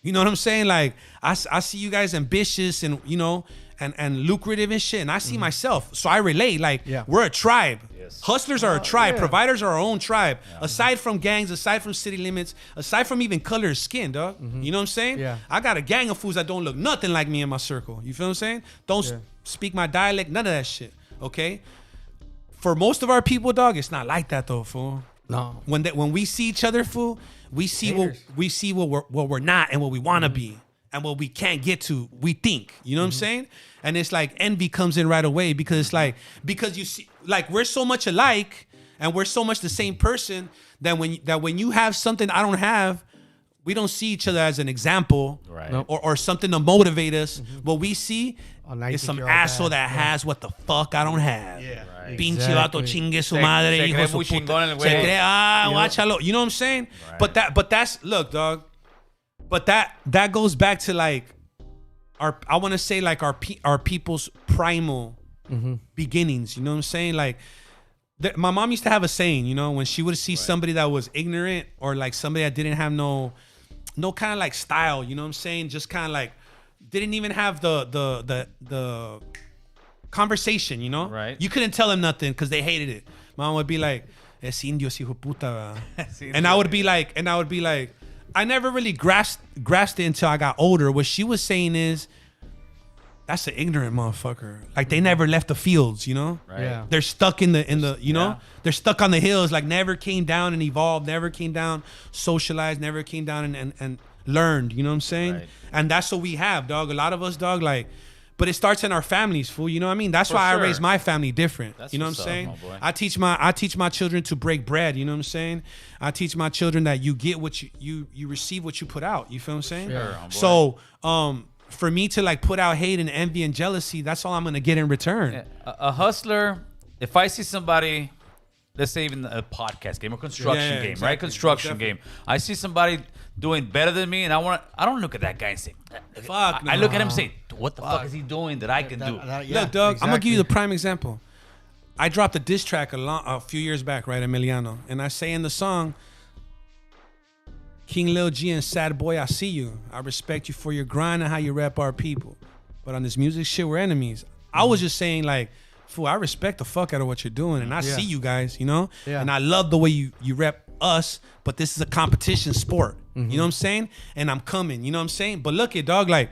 You know what I'm saying? Like, I see you guys ambitious and, you know, and lucrative and shit. And I see myself. So I relate. Like, we're a tribe. Yes. Hustlers are a tribe. Providers are our own tribe. Aside from gangs, aside from city limits, aside from even color of skin, dog. You know what I'm saying? Yeah. I got a gang of fools that don't look nothing like me in my circle. You feel what I'm saying? Don't speak my dialect, none of that shit. Okay? For most of our people, dog, it's not like that, though, fool. No. When we see each other, fool, we see what we're not and what we want to be and what we can't get to. We think, you know what I'm saying? And it's like envy comes in right away because you see, like, we're so much alike and we're so much the same person that when you have something I don't have, we don't see each other as an example, right? Nope. Or something to motivate us. What we see is some asshole that has what the fuck I don't have. Yeah. Right. Pinche vato chingue su madre, se hijo cree de su muy puta. chingón el güey. Se cree, guáchalo. You know what I'm saying? Right. But that's look, dog. But that goes back to like I want to say like our people's primal beginnings. You know what I'm saying? Like my mom used to have a saying, you know, when she would see somebody that was ignorant or like somebody that didn't have no kind of like style, you know what I'm saying? Just kind of like didn't even have the conversation, you know? Right. You couldn't tell them nothing because they hated it. Mom would be like, "Es indios, hijo puta." And I would be like, I never really grasped it until I got older. What she was saying is, that's an ignorant motherfucker. Like they never left the fields, you know? Right. Yeah. They're stuck in the you know? They're stuck on the hills, like never came down and evolved, never came down, socialized, never came down and learned, you know what I'm saying? Right. And that's what we have, dog. A lot of us, dog, like, but it starts in our families, fool. You know what I mean? That's why sure. I raise my family different. That's you know what what's I'm saying? up, my boy. I teach my children to break bread. You know what I'm saying? I teach my children that you get what you receive what you put out. You feel what I'm saying? Sure, homeboy. So, for me to like put out hate and envy and jealousy, that's all I'm gonna get in return. Yeah, a hustler, if I see somebody, let's say even a podcast game or construction game, exactly. right? Construction Definitely. game. I see somebody doing better than me, and I don't look at that guy and say, Fuck, I look at him and no. say, what the fuck is he doing that I can do? Look, dog, I'm gonna give you the prime example. I dropped a diss track a few years back, right, Emiliano, and I say in the song, King Lil G and Sad Boy, I see you. I respect you for your grind and how you rep our people. But on this music shit, we're enemies. I was just saying, like, fool, I respect the fuck out of what you're doing, and I see you guys, you know? Yeah. And I love the way you rep us, but this is a competition sport. You know what I'm saying? And I'm coming, you know what I'm saying? But look at, dog, like,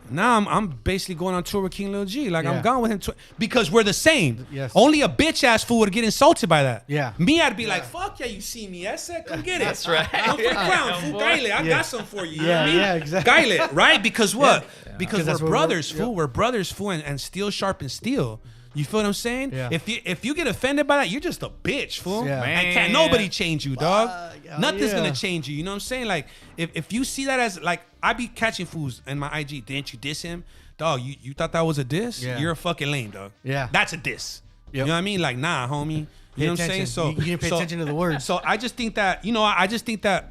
now I'm basically going on tour with King Lil G. Like, I'm gone with him because we're the same. Yes. Only a bitch ass fool would get insulted by that. Yeah. Me, I'd be like, fuck yeah, you see me. I said, come get it. That's right. Come for the crown, fool. Gaile, I got some for you. You know what I mean? Yeah, exactly. Gaile, right? Because what? Because that's we're what brothers, we're- fool. We're brothers, fool, and steel sharpens steel. You feel what I'm saying? Yeah. If you get offended by that, you're just a bitch, fool. Yeah. And can't Man. nobody change you, dog. Nothing's yeah. gonna change you. You know what I'm saying? Like, if you see that as like, I be catching fools in my IG. Didn't you diss him? Dog, you thought that was a diss? Yeah. You're a fucking lame, dog. Yeah. That's a diss. Yep. You know what I mean? Like, nah, homie. You know what I'm saying? attention. So You didn't pay attention to the words. So I just think that,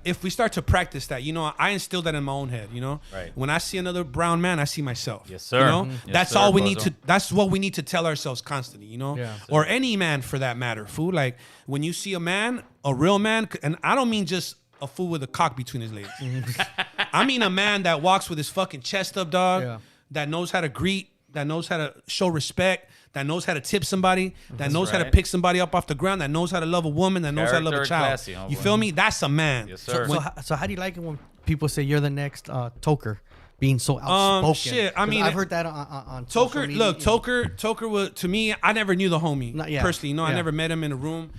if we start to practice that, you know, I instill that in my own head, you know? Right. When I see another brown man, I see myself. Yes, sir. You know? Yes, That's sir, all we Bozo. need to, that's what we need to tell ourselves constantly, you know? Yeah. Or any man for that matter, fool. Like, when you see a man, a real man, and I don't mean just a fool with a cock between his legs. I mean a man that walks with his fucking chest up, dog, Yeah. that knows how to greet, that knows how to show respect, that knows how to tip somebody, that knows how to right. pick somebody up off the ground, that knows how to love a woman, that knows how to love a Character, child. classy, homeboy. You feel me? That's a man. Yes, sir. So how do you like it when people say you're the next Toker, being so outspoken? Shit, I 'Cause mean, I've heard that on social Toker, media, look, you know. Toker was, to me, I never knew the homie personally. You know, I Yeah. never met him in a room.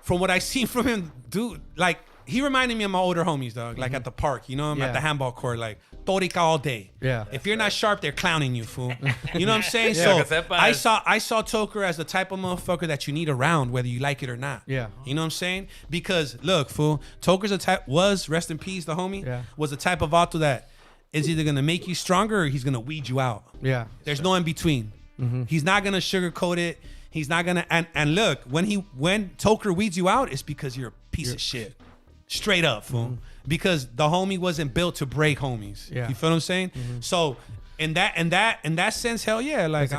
From what I seen from him, dude, like, he reminded me of my older homies, dog. Like at the park, you know, I'm at the handball court, like Torica all day. Yeah. If you're not sharp, they're clowning you, fool. You know what I'm saying? Yeah, So I saw Toker as the type of motherfucker that you need around, whether you like it or not. Yeah. You know what I'm saying? Because look, fool, Toker's rest in peace, the homie, Yeah. was the type of auto that is either gonna make you stronger or he's gonna weed you out. Yeah. There's no in between. He's not gonna sugarcoat it. He's not gonna and look, when Toker weeds you out, it's because you're a piece of shit. Straight up, fool. Because the homie wasn't built to break homies. Yeah. You feel what I'm saying? So in that sense, hell yeah, like it's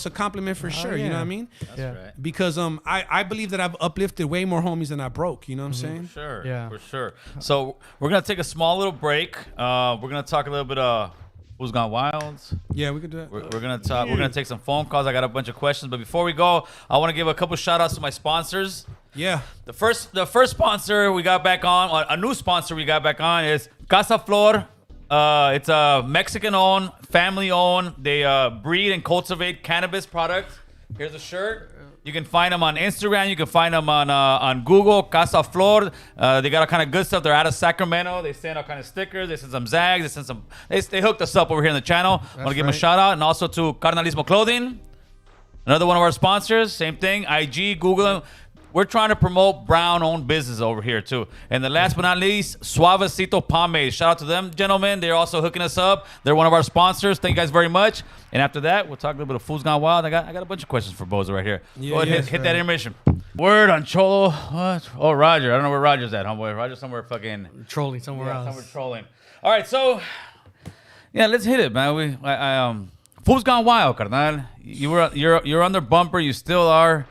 a compliment for sure. You know what I mean? That's right. Because I believe that I've uplifted way more homies than I broke. You know what I'm saying? For sure. Yeah. For sure. So we're gonna take a small little break. We're gonna talk a little bit of who's gone wild. Yeah, we could do that. We're gonna talk. We're gonna take some phone calls. I got a bunch of questions, but before we go, I want to give a couple shout outs to my sponsors. Yeah. The first sponsor we got back on, a new sponsor we got back on is Casa Flor. It's a Mexican-owned, family-owned. They breed and cultivate cannabis products. Here's a shirt. You can find them on Instagram. You can find them on Google, Casa Flor. They got all kind of good stuff. They're out of Sacramento. They send all kind of stickers. They send some Zags. They send some. They hooked us up over here in the channel. I want to give them a shout out, and also to Carnalismo Clothing, another one of our sponsors. Same thing. IG, Google them. We're trying to promote brown-owned business over here, too. And the last but not least, Suavecito Pomade. Shout out to them, gentlemen. They're also hooking us up. They're one of our sponsors. Thank you guys very much. And after that, we'll talk a little bit of Food's Gone Wild. I got a bunch of questions for Bozo right here. Yeah, Go ahead, hit that intermission. Word on Cholo. What? Oh, Roger. I don't know where Roger's at, homeboy. Roger's somewhere fucking... Trolling somewhere else. Somewhere trolling. All right, so... Yeah, let's hit it, man. Food's Gone Wild, carnal. You're under bumper. You still are...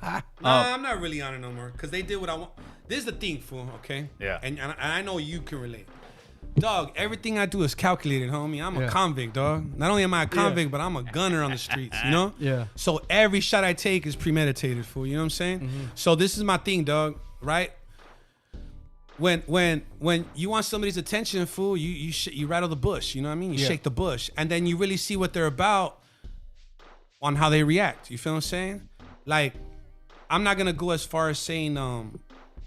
Nah, I'm not really on it no more because they did what I want. This is the thing, fool. Okay. Yeah. And I know you can relate. Dog, everything I do is calculated, homie. I'm a convict, dog. Not only am I a convict, but I'm a gunner on the streets, you know? Yeah. So every shot I take is premeditated, fool. You know what I'm saying? So this is my thing, dog. Right? When you want somebody's attention, fool, you rattle the bush. You know what I mean? You shake the bush, and then you really see what they're about on how they react. You feel what I'm saying? Like, I'm not gonna go as far as saying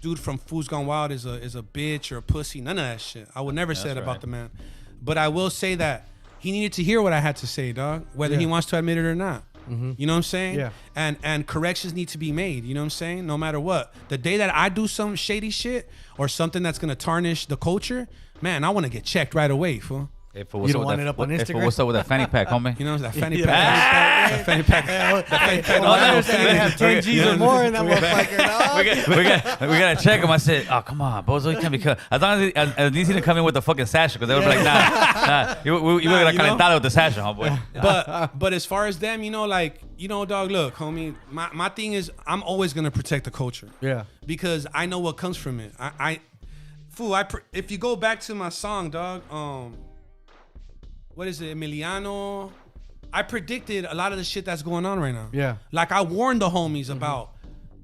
dude from Food's Gone Wild is a bitch or a pussy. None of that shit. I would never say that about the man. But I will say that he needed to hear what I had to say, dog, whether he wants to admit it or not. You know what I'm saying? Yeah. And corrections need to be made, you know what I'm saying? No matter what. The day that I do some shady shit or something that's gonna tarnish the culture, man, I wanna get checked right away, fool. You don't want it up on Instagram? What's up with that fanny pack, homie? You know that fanny pack. That fanny pack. That fanny pack. They have 10 G's or more in that motherfucker. We gotta check him. I said, oh, come on, Bozo, you can't be as long as he didn't come in with the fucking sasha, because they would be like, nah. You would have calentado with the sasha, homeboy. But as far as them, dog, look, homie, my thing is I'm always gonna protect the culture. Yeah. Because I know what comes from it. If you go back to my song, dog, what is it, Emiliano? I predicted a lot of the shit that's going on right now. Yeah. Like I warned the homies about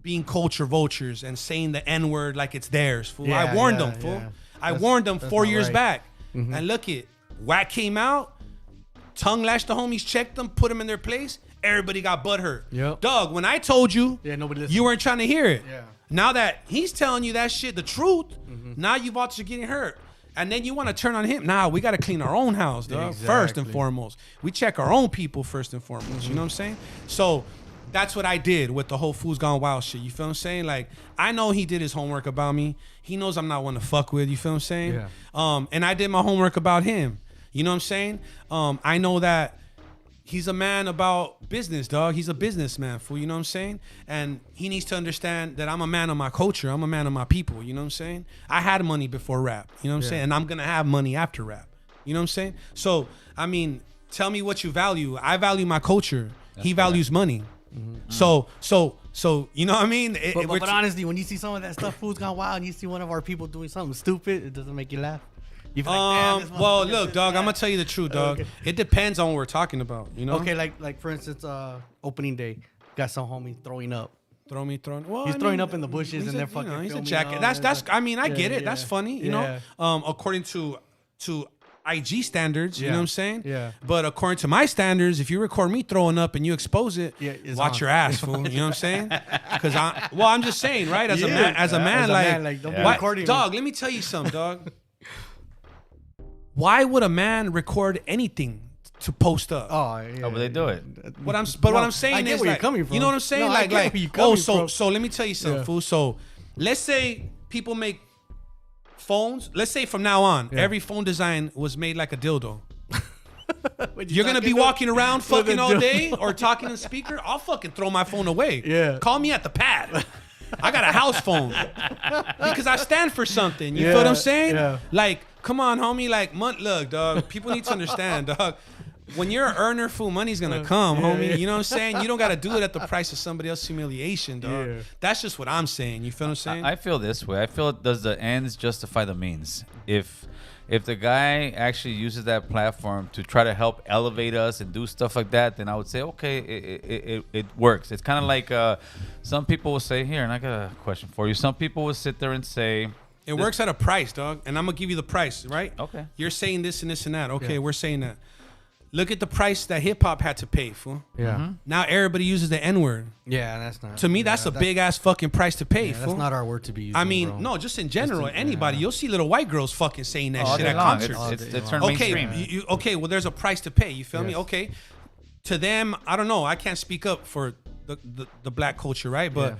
being culture vultures and saying the N-word like it's theirs, fool. I warned them, fool. I warned them 4 years back. And look it, Whack came out, tongue lashed the homies, checked them, put them in their place. Everybody got butthurt. Yep. Dog, when I told you, nobody listened. You weren't trying to hear it. Yeah. Now that he's telling you that shit, the truth, now you've also getting hurt. And then you want to turn on him. Nah, we got to clean our own house, dog. Exactly. First and foremost. We check our own people first and foremost. You know what I'm saying? So that's what I did with the whole Food's Gone Wild shit. You feel what I'm saying? Like, I know he did his homework about me. He knows I'm not one to fuck with. You feel what I'm saying? Yeah. And I did my homework about him. You know what I'm saying? I know that he's a man about business, dog. He's a businessman, fool. You know what I'm saying? And he needs to understand that I'm a man of my culture. I'm a man of my people. You know what I'm saying? I had money before rap. You know what I'm saying? And I'm going to have money after rap. You know what I'm saying? So, I mean, tell me what you value. I value my culture. He values money. So, you know what I mean? But honestly, when you see some of that stuff, Food's Gone Wild, and you see one of our people doing something stupid, it doesn't make you laugh. You feel like, damn, well, look, dog, I'm gonna tell you the truth, dog. Okay. It depends on what we're talking about, you know? Okay, like for instance, opening day, got some homie throwing up. Throwing. Well, He's throwing up in the bushes and they're fucking. He's a filming jacket. That's. I mean, I get it. That's funny, you know. According to IG standards, you know what I'm saying? Yeah. But according to my standards, if you record me throwing up and you expose it, watch your ass, fool. You know what I'm saying? Because I'm just saying, right? As a man, like don't be recording dog. Let me tell you something, dog. Why would a man record anything to post up? Oh, but they do it. What I'm saying I get is, where like, you're coming from. You know what I'm saying? No, I like, get where you're coming from. So let me tell you something, fool. So let's say people make phones. Let's say from now on, every phone design was made like a dildo. You're gonna be walking around fucking all day or talking to the speaker. I'll fucking throw my phone away. Yeah. Call me at the pad. I got a house phone because I stand for something. You feel what I'm saying? Yeah. Like, come on, homie. Like, look, dog. People need to understand, dog. When you're an earner, fool, money's gonna come, homie. You know what I'm saying? You don't gotta do it at the price of somebody else's humiliation, dog. Yeah. That's just what I'm saying. You feel what I'm saying? I feel this way. I feel does the ends justify the means? If the guy actually uses that platform to try to help elevate us and do stuff like that, then I would say, okay, it works. It's kind of like some people will say, here, and I got a question for you. Some people will sit there and say, it works at a price, dog. And I'm going to give you the price, right? Okay. You're saying this and this and that. Okay, we're saying that. Look at the price that hip hop had to pay, fool. Yeah. Mm-hmm. Now everybody uses the N word. Yeah, that's not. To me, that's a big ass fucking price to pay, Yeah, fool. that's not our word to be using. I mean, bro. no, just in general, anybody. You'll see little white girls fucking saying that all shit day at long. concerts. It's turned Okay, mainstream. okay, well, there's a price to pay. You feel me? Yes. Okay. To them, I don't know. I can't speak up for the black culture, right? But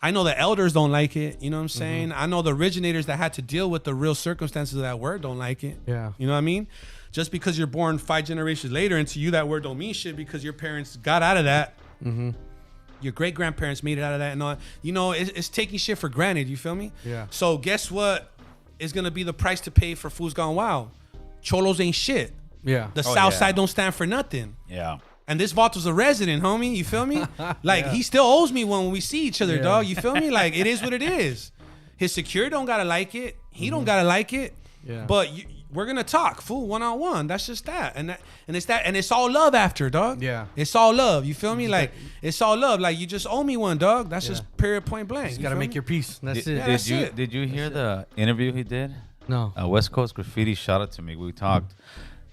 I know the elders don't like it. You know what I'm saying? I know the originators that had to deal with the real circumstances of that word don't like it. Yeah. You know what I mean? Just because you're born 5 generations later into you, that word don't mean shit because your parents got out of that. Your great grandparents made it out of that and all. You know, it's taking shit for granted. You feel me? Yeah. So guess what is gonna be the price to pay for Fools Gone Wild? Cholos ain't shit. Yeah. The South Side don't stand for nothing. Yeah. And this Vato's a resident, homie. You feel me? Like he still owes me one when we see each other, dog. You feel me? Like it is what it is. His security don't gotta like it. He don't gotta like it. Yeah. But we're gonna talk, fool, 1-on-1. That's just that, and it's all love after, dog. Yeah. It's all love. You feel me? Like it's all love. Like you just owe me one, dog. That's just period, point blank. You You gotta feel make me? your peace. That's it. that's it. Did you hear the interview he did? No. West Coast Graffiti shot it to me. We talked.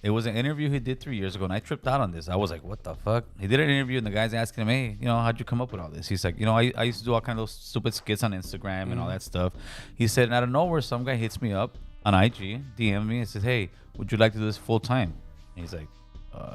It was an interview he did 3 years ago, and I tripped out on this. I was like, what the fuck? He did an interview, and the guy's asking him, hey, you know, how'd you come up with all this? He's like, you know, I used to do all kind of those stupid skits on Instagram and all that stuff. He said, and out of nowhere, some guy hits me up on IG, DM me, and says, hey, would you like to do this full time? And he's like,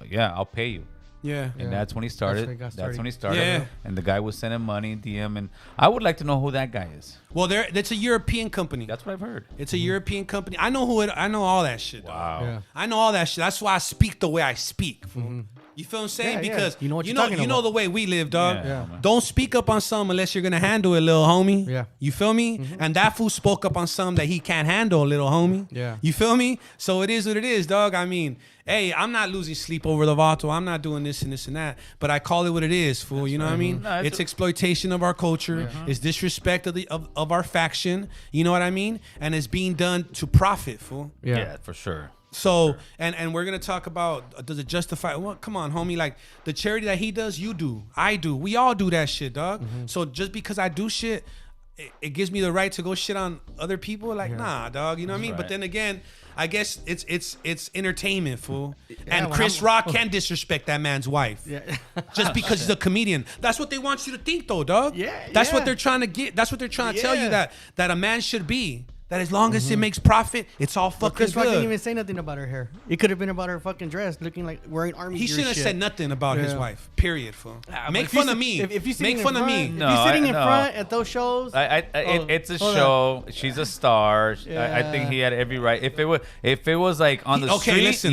yeah, I'll pay you. Yeah. And that's when he started. That's when he started. Yeah. And the guy was sending money, DM, and I would like to know who that guy is. Well, that's a European company. That's what I've heard. It's a European company. I know I know all that shit. Dog. Wow. Yeah. I know all that shit. That's why I speak the way I speak. Fool. You feel what I'm saying? Yeah, yeah. Because You know what you're talking you know about. the way we live, dog. Yeah. Don't speak up on something unless you're gonna handle it, little homie. Yeah. You feel me? And that fool spoke up on something that he can't handle, little homie. Yeah. You feel me? So it is what it is, dog. I mean, hey, I'm not losing sleep over the Vato. I'm not doing this and this and that. But I call it what it is, fool. You know what I mean? No, it's exploitation of our culture. It's disrespect of our faction. You know what I mean? And it's being done to profit, fool. Yeah, for sure. So and we're gonna talk about does it justify? Well, come on, homie. Like the charity that he does, you do, I do, we all do that shit, dog. So just because I do shit, it gives me the right to go shit on other people. Like nah, dog. You know what I mean? right. But then again, I guess it's entertainment, fool. And well, Chris Rock can disrespect that man's wife. Yeah. Just because he's a comedian. That's what they want you to think, though, dog. Yeah, That's what yeah. they're trying to get. That's what they're trying to tell you Yeah. that a man should be. That as long as it makes profit, it's all But fucking Chris Rock good. didn't even say nothing about her hair. It could have been about her fucking dress, looking like wearing army He gear shouldn't have shit. said nothing about his Yeah. wife. Period, fool. But Make if fun you of me. If you're sitting Make in fun of front, me. If No, you're sitting in no. front at those shows, It's a hold show. She's a star. I Yeah. think he had every right. If it was like on the Okay, street,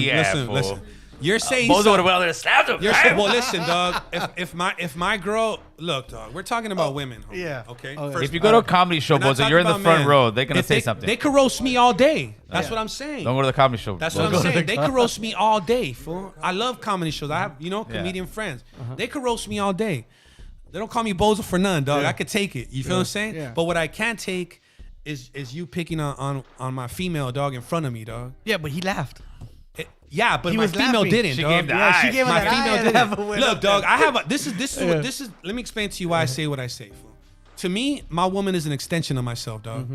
listen. You're saying Bozo would have went out there and slapped him. well, listen, dog. If my girl, look, dog. We're talking about women. Homie, yeah. Okay. Oh, First, If you go to a comedy show, we're not Bozo, you're in the talking front about row. men. They're gonna If say they, something. They could roast me all day. That's what I'm saying. Don't go to the comedy show. That's what Bozo. I'm saying. They could roast me all day, fool. I love comedy shows. I have, comedian friends. They could roast me all day. They don't call me Bozo for none, dog. I could take it. You feel what I'm saying? Yeah. But what I can't take is you picking on my female dog in front of me, dog. yeah, but he laughed. Yeah, but He my was female laughing. didn't, She dog. gave the Yeah, eye. she gave him My that eye female and didn't. half went Look, up dog, there. I have a this is let me explain to you why I say what I say, fool. To me, my woman is an extension of myself, dog.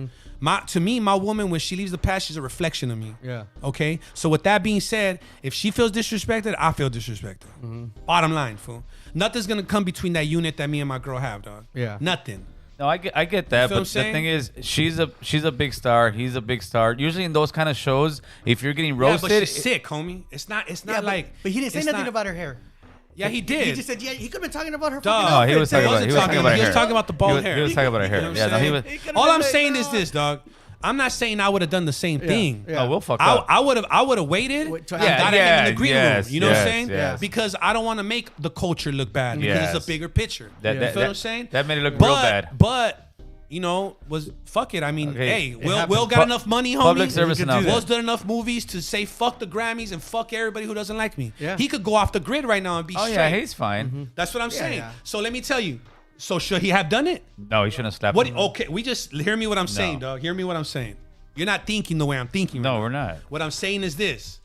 To me, my woman, when she leaves the past, she's a reflection of me. Yeah. Okay? So with that being said, if she feels disrespected, I feel disrespected. Bottom line, fool. Nothing's gonna come between that unit that me and my girl have, dog. Yeah. Nothing. No, I get that, feel what I'm but the saying? thing is, she's a big star. He's a big star. Usually in those kind of shows, if you're getting Yeah, roasted, but she's sick, homie. It's not Yeah, like. but he didn't say it's nothing not- about her hair. Yeah, he He did. just said, yeah, he could have been talking about her Dog. fucking No, outfit. he was talking about He was talking about her hair. He was talking about the bald hair. He was talking about her You know hair. what Yeah, I'm no, he saying? was. He could've All been I'm like, saying no. is this, dog. I'm not saying I would have done the same thing. Yeah. Oh, we'll fuck up. I would have waited and got him in the green room. You know what I'm saying? Yes. Because I don't want to make the culture look bad because it's a bigger picture. You feel what I'm saying? That made it look real bad. But you know, fuck it. I mean, hey, Will got enough money, homie. Public service announcement. Will's done enough movies to say fuck the Grammys and fuck everybody who doesn't like me. Yeah. He could go off the grid right now and be straight. Yeah, he's fine. Mm-hmm. That's what I'm saying. Yeah. So let me tell you. So should he have done it? No, he shouldn't have slapped What? him. Okay, we just hear me what I'm saying, dog. Hear me what I'm saying. You're not thinking the way I'm thinking. No, right we're now. not. What I'm saying is this.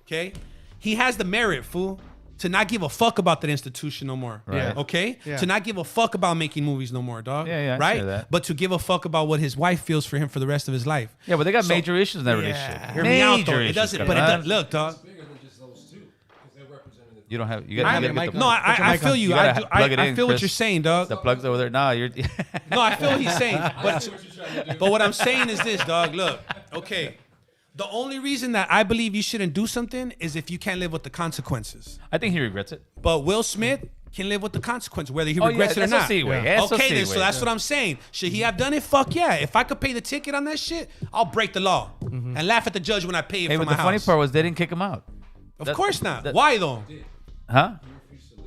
Okay, he has the merit, fool, to not give a fuck about that institution no more. Right. Yeah. Okay? Yeah. To not give a fuck about making movies no more, dog. Yeah, I right? see that. But to give a fuck about what his wife feels for him for the rest of his life. Yeah, but they got major issues in that relationship. Hear me out, though. Major It issues, doesn't. come But it on. does, look, dog. Bigger than just those two, because they're representative. You don't have. You I, got to get the. no, I feel you. You I, gotta do, plug it I in, feel what Chris. you're saying, dog. The plug's over there. Nah, you're. No, I feel what he's saying. But what I'm saying is this, dog. Look, okay. The only reason that I believe you shouldn't do something is if you can't live with the consequences. I think he regrets it. But Will Smith can live with the consequences, whether he Oh, regrets yeah, it or eso not. sí, güey. Eso Okay, sí, then, so güey. that's what I'm saying. Should he have done it? Fuck yeah. If I could pay the ticket on that shit, I'll break the law and laugh at the judge when I pay it Hey, for but my the funny house. part was they didn't kick him out. Of course not. that- Why though? Huh?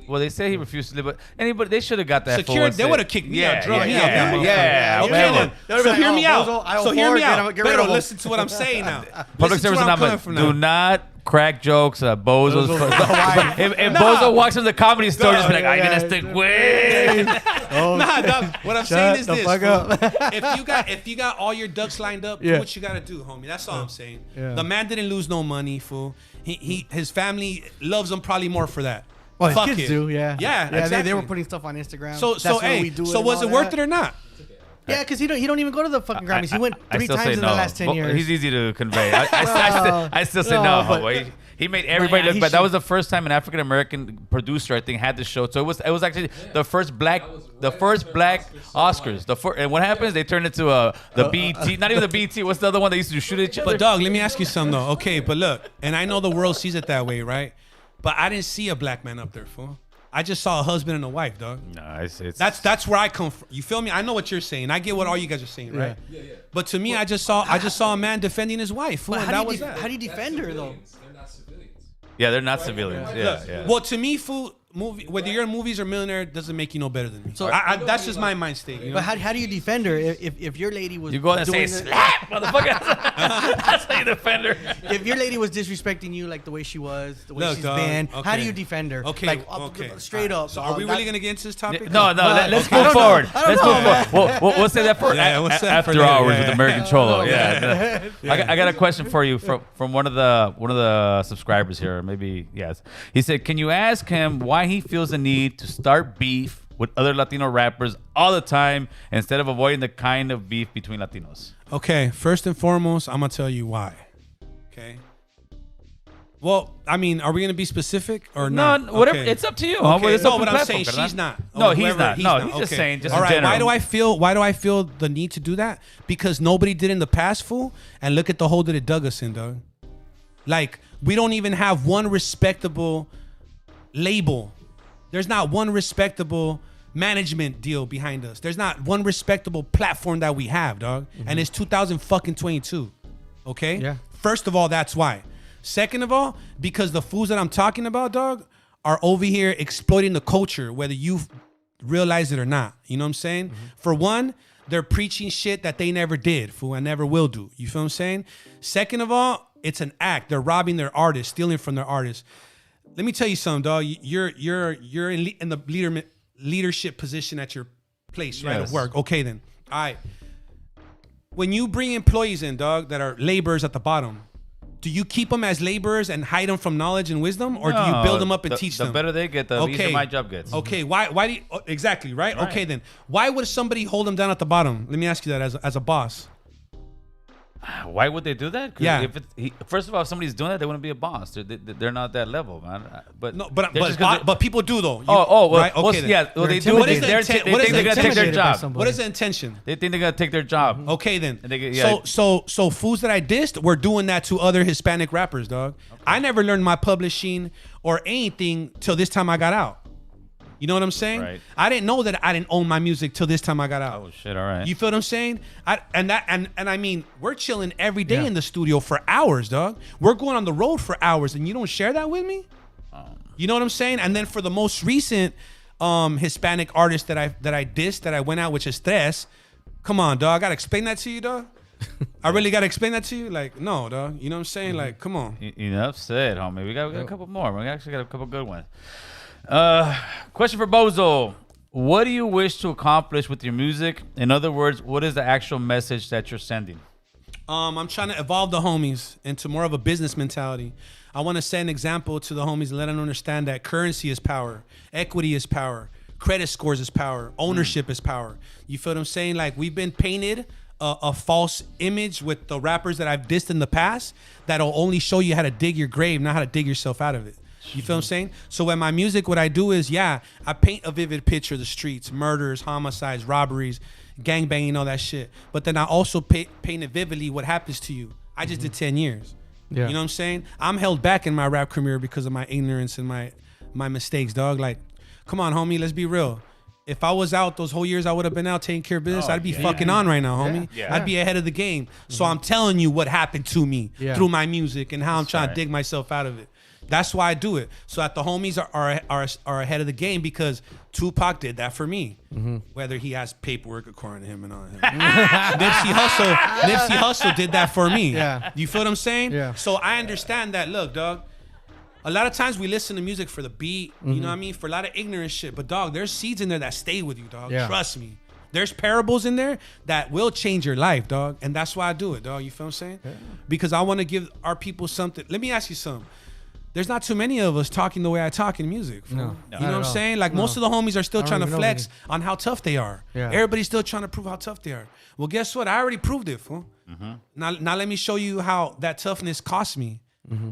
Well, they say he refused to live, but they should have got that. Security, they would have kicked me out, drug me out. that motherfucker. yeah. Okay, well, then. So hear me out. Bozo, So hear me out. get rid of Pero him. listen to what I'm saying now. Public Listen to service where I'm coming announcement. from Do now. not crack jokes. Bozo's. if Nah. Bozo walks into the comedy store, just be like, yeah, I'm yeah, gonna stick with. Nah, dog. What I'm saying is the this. fuck fool. up. if you got all your ducks lined up, Yeah. do what you gotta do, homie. That's all I'm saying. Yeah. The man didn't lose no money, fool. His family loves him probably more for that. Well, his Fuck kids it. do, yeah. Yeah, They exactly. were putting stuff on Instagram. So That's what hey, we do so and was all it worth that. it or not? Yeah, because he don't even go to the fucking Grammys. He went I three still times say in no. the last 10 years. He's easy to convey. I still say No, no. but- Homeboy. He made everybody yeah, look he bad. That should- was the first time an African American producer, I think, had the show. So it was actually the first black Oscars. And what happens? They turned it to the BT. Not even the BT. What's the other one they used to shoot each other? But dog, let me ask you something though. Okay, but look, and I know the world sees it that way, right? But I didn't see a black man up there, fool. I just saw a husband and a wife, dog. No, it's That's where I come from. You feel me? I know what you're saying. I get what all you guys are saying, right? Yeah. But to me, I just saw a man defending his wife, fool, But and that was that. how do you defend her, though? They're not civilians. yeah, they're not civilians. Yeah, Look, yeah. well, to me, fool, whether you're in movies or millionaire doesn't make you no better than me. So So- that's just my mind state. You know? But how do you defend her if your lady was You go and say doing slap, motherfucker. That's how you defend her. if your lady was disrespecting you like the way she was, the way Look, she's dog, been, how okay. do you defend her? Okay, like okay. straight up. So are we really gonna get into this topic? No, let's okay. I move don't know. forward. I don't Let's know, move man. forward. We'll say that for Yeah, we'll say that for after later. hours Yeah, with yeah. American Cholo. Yeah. I got a question for you from one of the subscribers here. Maybe yes. He said, "Can you ask him why he feels the need to start beef with other Latino rappers all the time instead of avoiding the kind of beef between Latinos?" Okay, first and foremost, I'm gonna tell you why. Okay. Well, I mean, are we gonna be specific or No, not? whatever. Okay. It's up to you. Okay. It's No, open but I'm platform, saying carnal. she's not. No, Or he's whoever, not. No, not. he's just Okay. saying. Just all in right. general. Why do I feel the need to do that? Because nobody did in the past, fool. And look at the hole that it dug us in, dog. Like we don't even have one respectable label. There's not one respectable management deal behind us. There's not one respectable platform that we have, dog. And it's 2022. Okay? Yeah. First of all, that's why. Second of all, because the fools that I'm talking about, dog, are over here exploiting the culture, whether you realize it or not. You know what I'm saying? For one, they're preaching shit that they never did, fool, and never will do. You feel what I'm saying? Second of all, it's an act. They're robbing their artists, stealing from their artists. Let me tell you something, dog. You're in the leadership position at your place, right, Yes. at work. Okay, then. All right. When you bring employees in, dog, that are laborers at the bottom, do you keep them as laborers and hide them from knowledge and wisdom, or do you No, build them up and teach the them? better they get, the easier my job gets. Okay, why do you, exactly, right? Right. Okay, then. Why would somebody hold them down at the bottom? Let me ask you that as a boss. Why would they do that? 'Cause Yeah. First of all, if somebody's doing that, they wouldn't be a boss. They're not that level, man. But No, but they're just 'cause they're- but people do though. well, right? Okay, then. yeah. Well, they do. What is They the intent- think what is they're the gonna take their intimidated by job. somebody? What is the intention? They think they're gonna take their job. Okay, then. And they get- yeah. So fools that I dissed were doing that to other Hispanic rappers, dog. I never learned my publishing or anything till this time I got out. You know what I'm saying? Right. I didn't know that I didn't own my music till this time I got out. Oh shit! All right. You feel what I'm saying? And I mean, we're chilling every day in the studio for hours, dog. We're going on the road for hours, and you don't share that with me. You know what I'm saying? And then for the most recent Hispanic artist that I dissed, that I went out, which is Tres. Come on, dog. I gotta explain that to you, dog. I really gotta explain that to you. Like, no, dog. You know what I'm saying? Like, come on. Enough said, homie. We got a couple more. We actually got a couple good ones. Question for Bozo. What do you wish to accomplish with your music? In other words, what is the actual message that you're sending? I'm trying to evolve the homies into more of a business mentality. I want to set an example to the homies and let them understand that currency is power, equity is power, credit scores is power, ownership is power. You feel what I'm saying? Like, we've been painted a false image with the rappers that I've dissed in the past that'll only show you how to dig your grave, not how to dig yourself out of it. You feel what I'm saying? So when my music, what I do is, I paint a vivid picture of the streets, murders, homicides, robberies, gangbanging, all that shit. But then I also paint it vividly what happens to you. I just did 10 years. Yeah. You know what I'm saying? I'm held back in my rap career because of my ignorance and my mistakes, dog. Like, come on, homie, let's be real. If I was out those whole years, I would have been out taking care of business. I'd be fucking on right now, homie. Yeah. I'd be ahead of the game. So I'm telling you what happened to me through my music and how I'm trying to dig myself out of it. That's why I do it. So that the homies are ahead of the game, because Tupac did that for me. Whether he has paperwork according to him and all that. Nipsey Hussle did that for me. Yeah. You feel what I'm saying? Yeah. So I understand that. Look, dog. A lot of times we listen to music for the beat, you know what I mean? For a lot of ignorant shit. But, dog, there's seeds in there that stay with you, dog. Yeah. Trust me. There's parables in there that will change your life, dog. And that's why I do it, dog. You feel what I'm saying? Yeah. Because I want to give our people something. Let me ask you something. There's not too many of us talking the way I talk in music. Fool. No. You know what I'm saying? Like, most of the homies are still trying to flex on how tough they are. Yeah. Everybody's still trying to prove how tough they are. Well, guess what? I already proved it, fool. Now let me show you how that toughness cost me.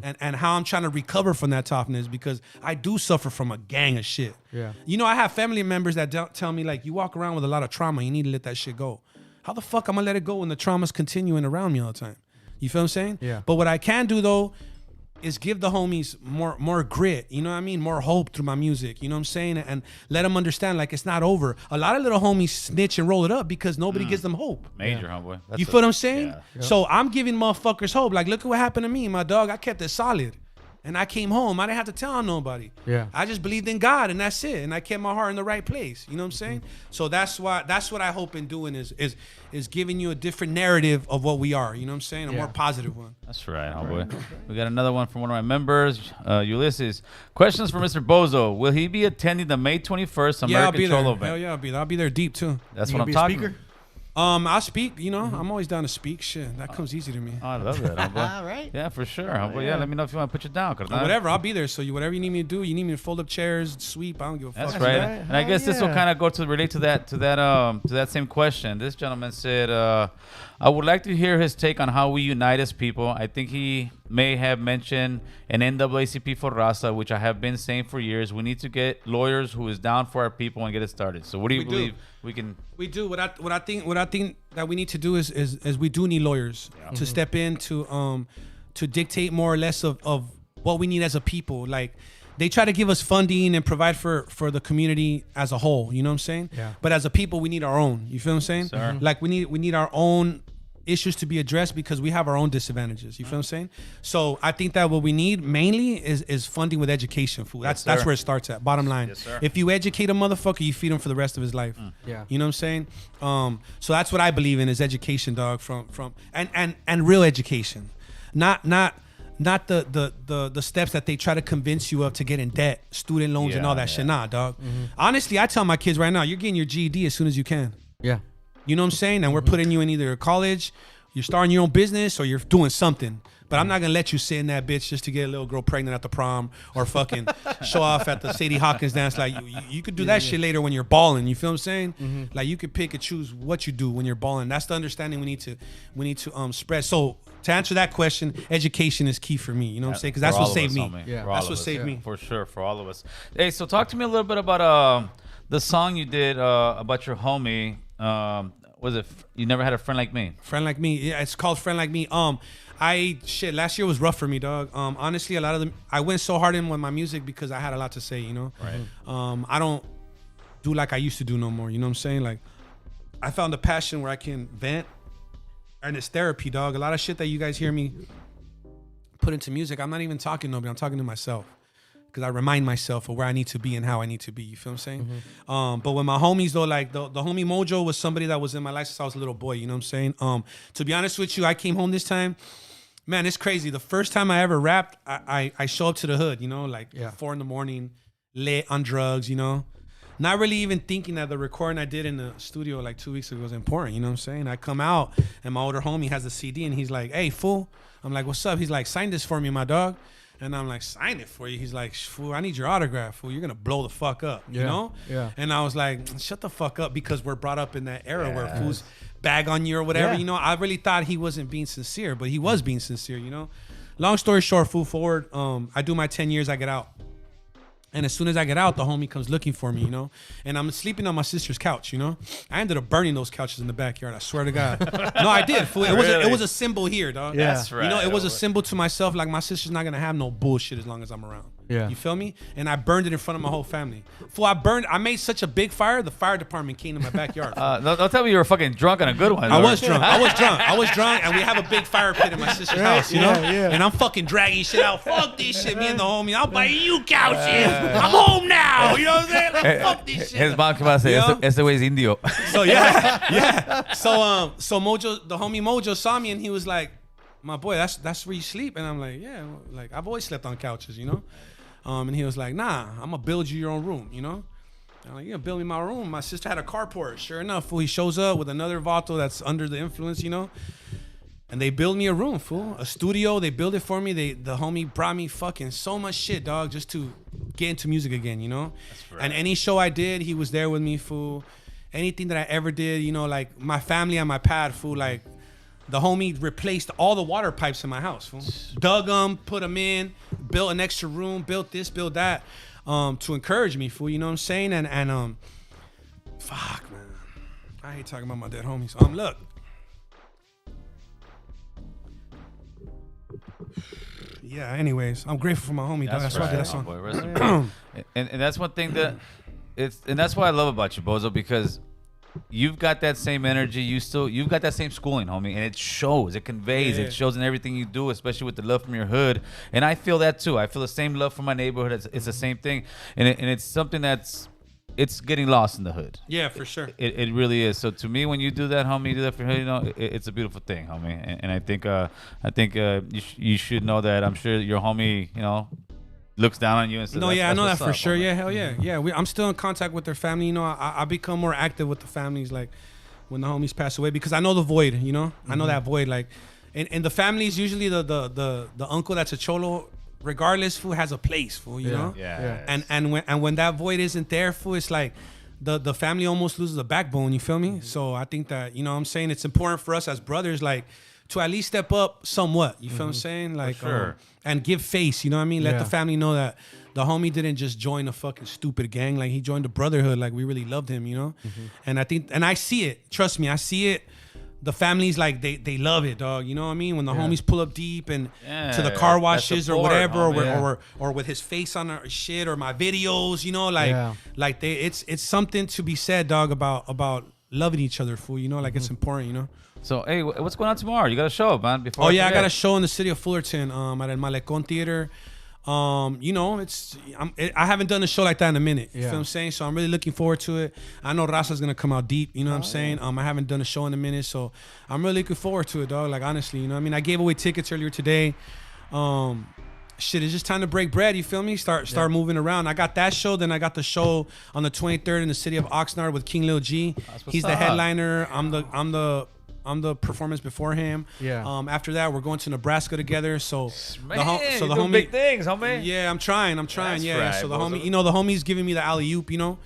And how I'm trying to recover from that toughness, because I do suffer from a gang of shit. Yeah. You know, I have family members that tell me, like, you walk around with a lot of trauma. You need to let that shit go. How the fuck I'm going to let it go when the trauma's continuing around me all the time? You feel what I'm saying? Yeah. But what I can do, though, is give the homies more grit, you know what I mean? More hope through my music, you know what I'm saying? And let them understand, like, it's not over. A lot of little homies snitch and roll it up because nobody gives them hope. Major, homeboy. You feel what I'm saying? Yeah. So I'm giving motherfuckers hope. Like, look at what happened to me, my dog. I kept it solid. And I came home. I didn't have to tell nobody. Yeah. I just believed in God, and that's it. And I kept my heart in the right place. You know what I'm saying? So that's what I hope in doing is giving you a different narrative of what we are. You know what I'm saying? A more positive one. That's right, homeboy. We got another one from one of my members, Ulysses. Questions for Mr. Bozo. Will he be attending the May 21st American Cholo event? Hell yeah, I'll be there. I'll be there deep too. That's You what I'm gonna be a talking speaker? about. I'll speak, you know. I'm always down to speak. Shit, that comes easy to me. Oh, I love that, homeboy. All right. Yeah, for sure, homeboy. Yeah, let me know if you want to put you down. Whatever, I'll be there. So whatever you need me to do, you need me to fold up chairs, sweep. I don't give a fuck. That's right. right. And I guess this will Yeah. kind of go to relate to that same question. This gentleman said, I would like to hear his take on how we unite as people. I think he may have mentioned an NAACP for Raza, which I have been saying for years. We need to get lawyers who is down for our people and get it started. So what do you believe we can? We do. What I think that we need to do is we do need lawyers to step in to dictate more or less of what we need as a people. Like, they try to give us funding and provide for the community as a whole. You know what I'm saying? Yeah. But as a people, we need our own. You feel what I'm saying? Sir. Like, we need our own issues to be addressed because we have our own disadvantages. You feel what I'm saying? So I think that what we need mainly is funding with education. Fool. That's where it starts at. Bottom line. Yes, sir. If you educate a motherfucker, you feed him for the rest of his life. Yeah. You know what I'm saying? So that's what I believe in, is education, dog. From and real education, not the steps that they try to convince you of to get in debt, student loans, and all that shit. Nah, dog. Honestly, I tell my kids right now, you're getting your GED as soon as you can. Yeah. You know what I'm saying? And we're putting you in either college, you're starting your own business, or you're doing something. But I'm not gonna let you sit in that bitch just to get a little girl pregnant at the prom or fucking show off at the Sadie Hawkins dance. Like, you could do that shit later when you're balling. You feel what I'm saying? Like, you could pick and choose what you do when you're balling. That's the understanding we need to spread. So to answer that question, education is key for me. You know what I'm saying? Because that's what saved me. Yeah. That's what saved me. For sure, for all of us. Hey, so talk to me a little bit about the song you did about your homie. Was it You Never Had a Friend Like Me? Friend Like Me. Yeah, it's called Friend Like Me. Last year was rough for me, dog. Honestly, a lot of them, I went so hard in with my music because I had a lot to say, you know? Right. do like I used to do no more. You know what I'm saying? Like, I found a passion where I can vent, and it's therapy, dog. A lot of shit that you guys hear me put into music, I'm not even talking to nobody. I'm talking to myself, because I remind myself of where I need to be and how I need to be. You feel what I'm saying? But with my homies though, like the homie Mojo was somebody that was in my life since I was a little boy. You know what I'm saying? To be honest with you, I came home this time. Man, it's crazy. The first time I ever rapped, I show up to the hood, you know, like 4 a.m, lit on drugs, you know. Not really even thinking that the recording I did in the studio like 2 weeks ago was important, you know what I'm saying? I come out and my older homie has the CD and he's like, hey, fool. I'm like, what's up? He's like, sign this for me, my dog. And I'm like, sign it for you. He's like, fool, I need your autograph, fool. You're going to blow the fuck up, you know? Yeah. And I was like, shut the fuck up, because we're brought up in that era where fools bag on you or whatever, you know? I really thought he wasn't being sincere, but he was being sincere, you know? Long story short, fool forward, I do my 10 years, I get out. And as soon as I get out, the homie comes looking for me, you know? And I'm sleeping on my sister's couch, you know? I ended up burning those couches in the backyard, I swear to God. No, I did. Fool. It was a symbol here, dog. Yeah. That's right. You know, it was a symbol to myself, like my sister's not going to have no bullshit as long as I'm around. Yeah. You feel me? And I burned it in front of my whole family. Fool, I made such a big fire, the fire department came to my backyard. Don't tell me you were fucking drunk on a good one. I was drunk, and we have a big fire pit in my sister's house, you know? Yeah. And I'm fucking dragging shit out. Fuck this shit, me and the homie. I'll buy you couches. I'm home now. You know what I'm saying? Like, fuck this shit. His mom came out and said, "Ese way is indio." So yeah. So Mojo, the homie Mojo saw me and he was like, my boy, that's where you sleep. And I'm like, yeah, like I've always slept on couches, you know? And he was like, nah, I'm gonna build you your own room, you know? I'm like, you're gonna build me my room. My sister had a carport. Sure enough, fool, he shows up with another Vato that's under the influence, you know? And they build me a room, fool. A studio, they build it for me. The homie brought me fucking so much shit, dog, just to get into music again, you know? That's right. And any show I did, he was there with me, fool. Anything that I ever did, you know, like my family on my pad, fool, like the homie replaced all the water pipes in my house, fool. Dug them, put them in, built an extra room, built this, built that, to encourage me, fool, you know what I'm saying? And fuck, man. I hate talking about my dead homies. Look. Yeah, anyways, I'm grateful for my homie, dog. That's why I did that song. Boy, and that's one thing that and that's what I love about you, Bozo, because you've got that same energy. You've got that same schooling, homie, and it shows. It conveys. Yeah. It shows in everything you do, especially with the love from your hood. And I feel that too. I feel the same love for my neighborhood. It's the same thing, and it's something it's getting lost in the hood. Yeah, for sure. It really is. So to me, when you do that, homie, you do that for hood, you know, it's a beautiful thing, homie. And I think you should know that. I'm sure your homie, you know, looks down on you and says, no, yeah, I know that for sure. Homie. Yeah, hell yeah. Yeah, I'm still in contact with their family. You know, I become more active with the families, like when the homies pass away, because I know the void, you know? I know that void. Like, and the family is usually the uncle that's a cholo, regardless, fool, has a place, fool, you know? Yeah. And when that void isn't there, fool, it's like the family almost loses a backbone, you feel me? So I think that, you know what I'm saying, it's important for us as brothers, like, to at least step up somewhat, you feel what I'm saying? Like, sure. And give face, you know what I mean? Let the family know that the homie didn't just join a fucking stupid gang, like he joined the brotherhood, like we really loved him, you know? And I see it, trust me, I see it. The families, like, they love it, dog. You know what I mean? When the homies pull up deep and to the car washes or whatever, or with his face on our shit or my videos, you know, like it's something to be said, dog, about loving each other, fool. You know, like it's important, you know. So hey, what's going on tomorrow? You got a show, man. I got a show in the city of Fullerton, at El Malecon Theater. You know, I haven't done a show like that in a minute. You feel what I'm saying? So I'm really looking forward to it. I know Raza's gonna come out deep. You know what I'm saying? I haven't done a show in a minute, so I'm really looking forward to it, dog. Like, honestly, you know what I mean? I gave away tickets earlier today. Shit, it's just time to break bread. You feel me? Start moving around. I got that show. Then I got the show on the 23rd in the city of Oxnard with King Lil G. He's the headliner. I'm the performance before him. Yeah. After that, we're going to Nebraska together. So the homie, big things, homie. Yeah, I'm trying. That's yeah. Right, so the Bozo. homie, you know, the homie's giving me the alley oop. You know,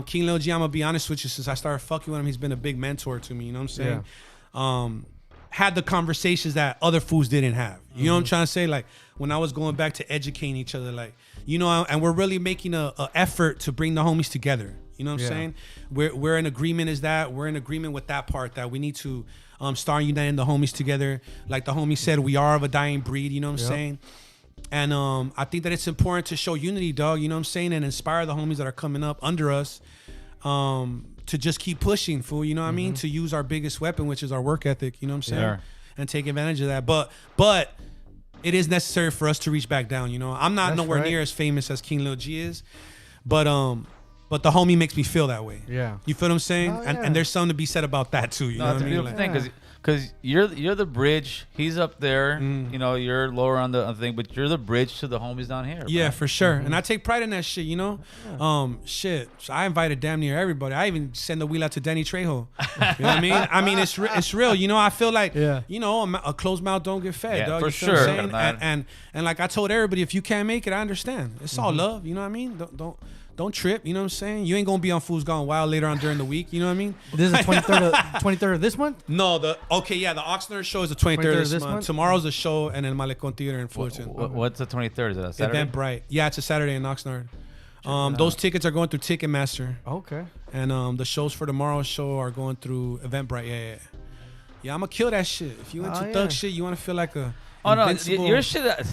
King Lil G. I'm gonna be honest with you. Since I started fucking with him, he's been a big mentor to me. You know what I'm saying? Had the conversations that other fools didn't have. You know what I'm trying to say? Like when I was going back to educating each other, like, you know, and we're really making a effort to bring the homies together. You know what I'm saying? We're in agreement we're in agreement with that part, that we need to start uniting the homies together. Like the homie said, we are of a dying breed, you know what I'm saying? And I think that it's important to show unity, dog, you know what I'm saying? And inspire the homies that are coming up under us. to just keep pushing, fool. You know what I mean? To use our biggest weapon, which is our work ethic. You know what I'm saying? Yeah. And take advantage of that. But it is necessary for us to reach back down. You know, I'm not nowhere near as famous as King Lil G is, but the homie makes me feel that way. Yeah. You feel what I'm saying? Oh, yeah. And there's something to be said about that too. You know That's what a I mean? beautiful Like, thing because you're the bridge. He's up there. You know, you're lower on the thing, but you're the bridge to the homies down here. yeah, bro. for sure. And I take pride in that shit, you know? Shit. So I invited damn near everybody. I even send the wheel out to Danny Trejo. You know what I mean? I mean, it's real. You know, I feel like, you know, a closed mouth don't get fed, Yeah, dog. for You feel what I'm sure, saying? man. And like I told everybody, if you can't make it, I understand. It's all love. You know what I mean? Don't trip. You know what I'm saying? You ain't going to be on Fools Gone Wild later on during the week. You know what I mean? This is the 23rd of this month? No, the Oxnard show is the 23rd of this month. Tomorrow's the show, and then Malecon Theater in Fullerton. What's the 23rd? Is that a Saturday? Eventbrite. Yeah, it's a Saturday in Oxnard. Those tickets are going through Ticketmaster. Okay. And the shows for tomorrow's show are going through Eventbrite. Yeah, I'm going to kill that shit. If you into thug shit, you want to feel like a invincible... your shit...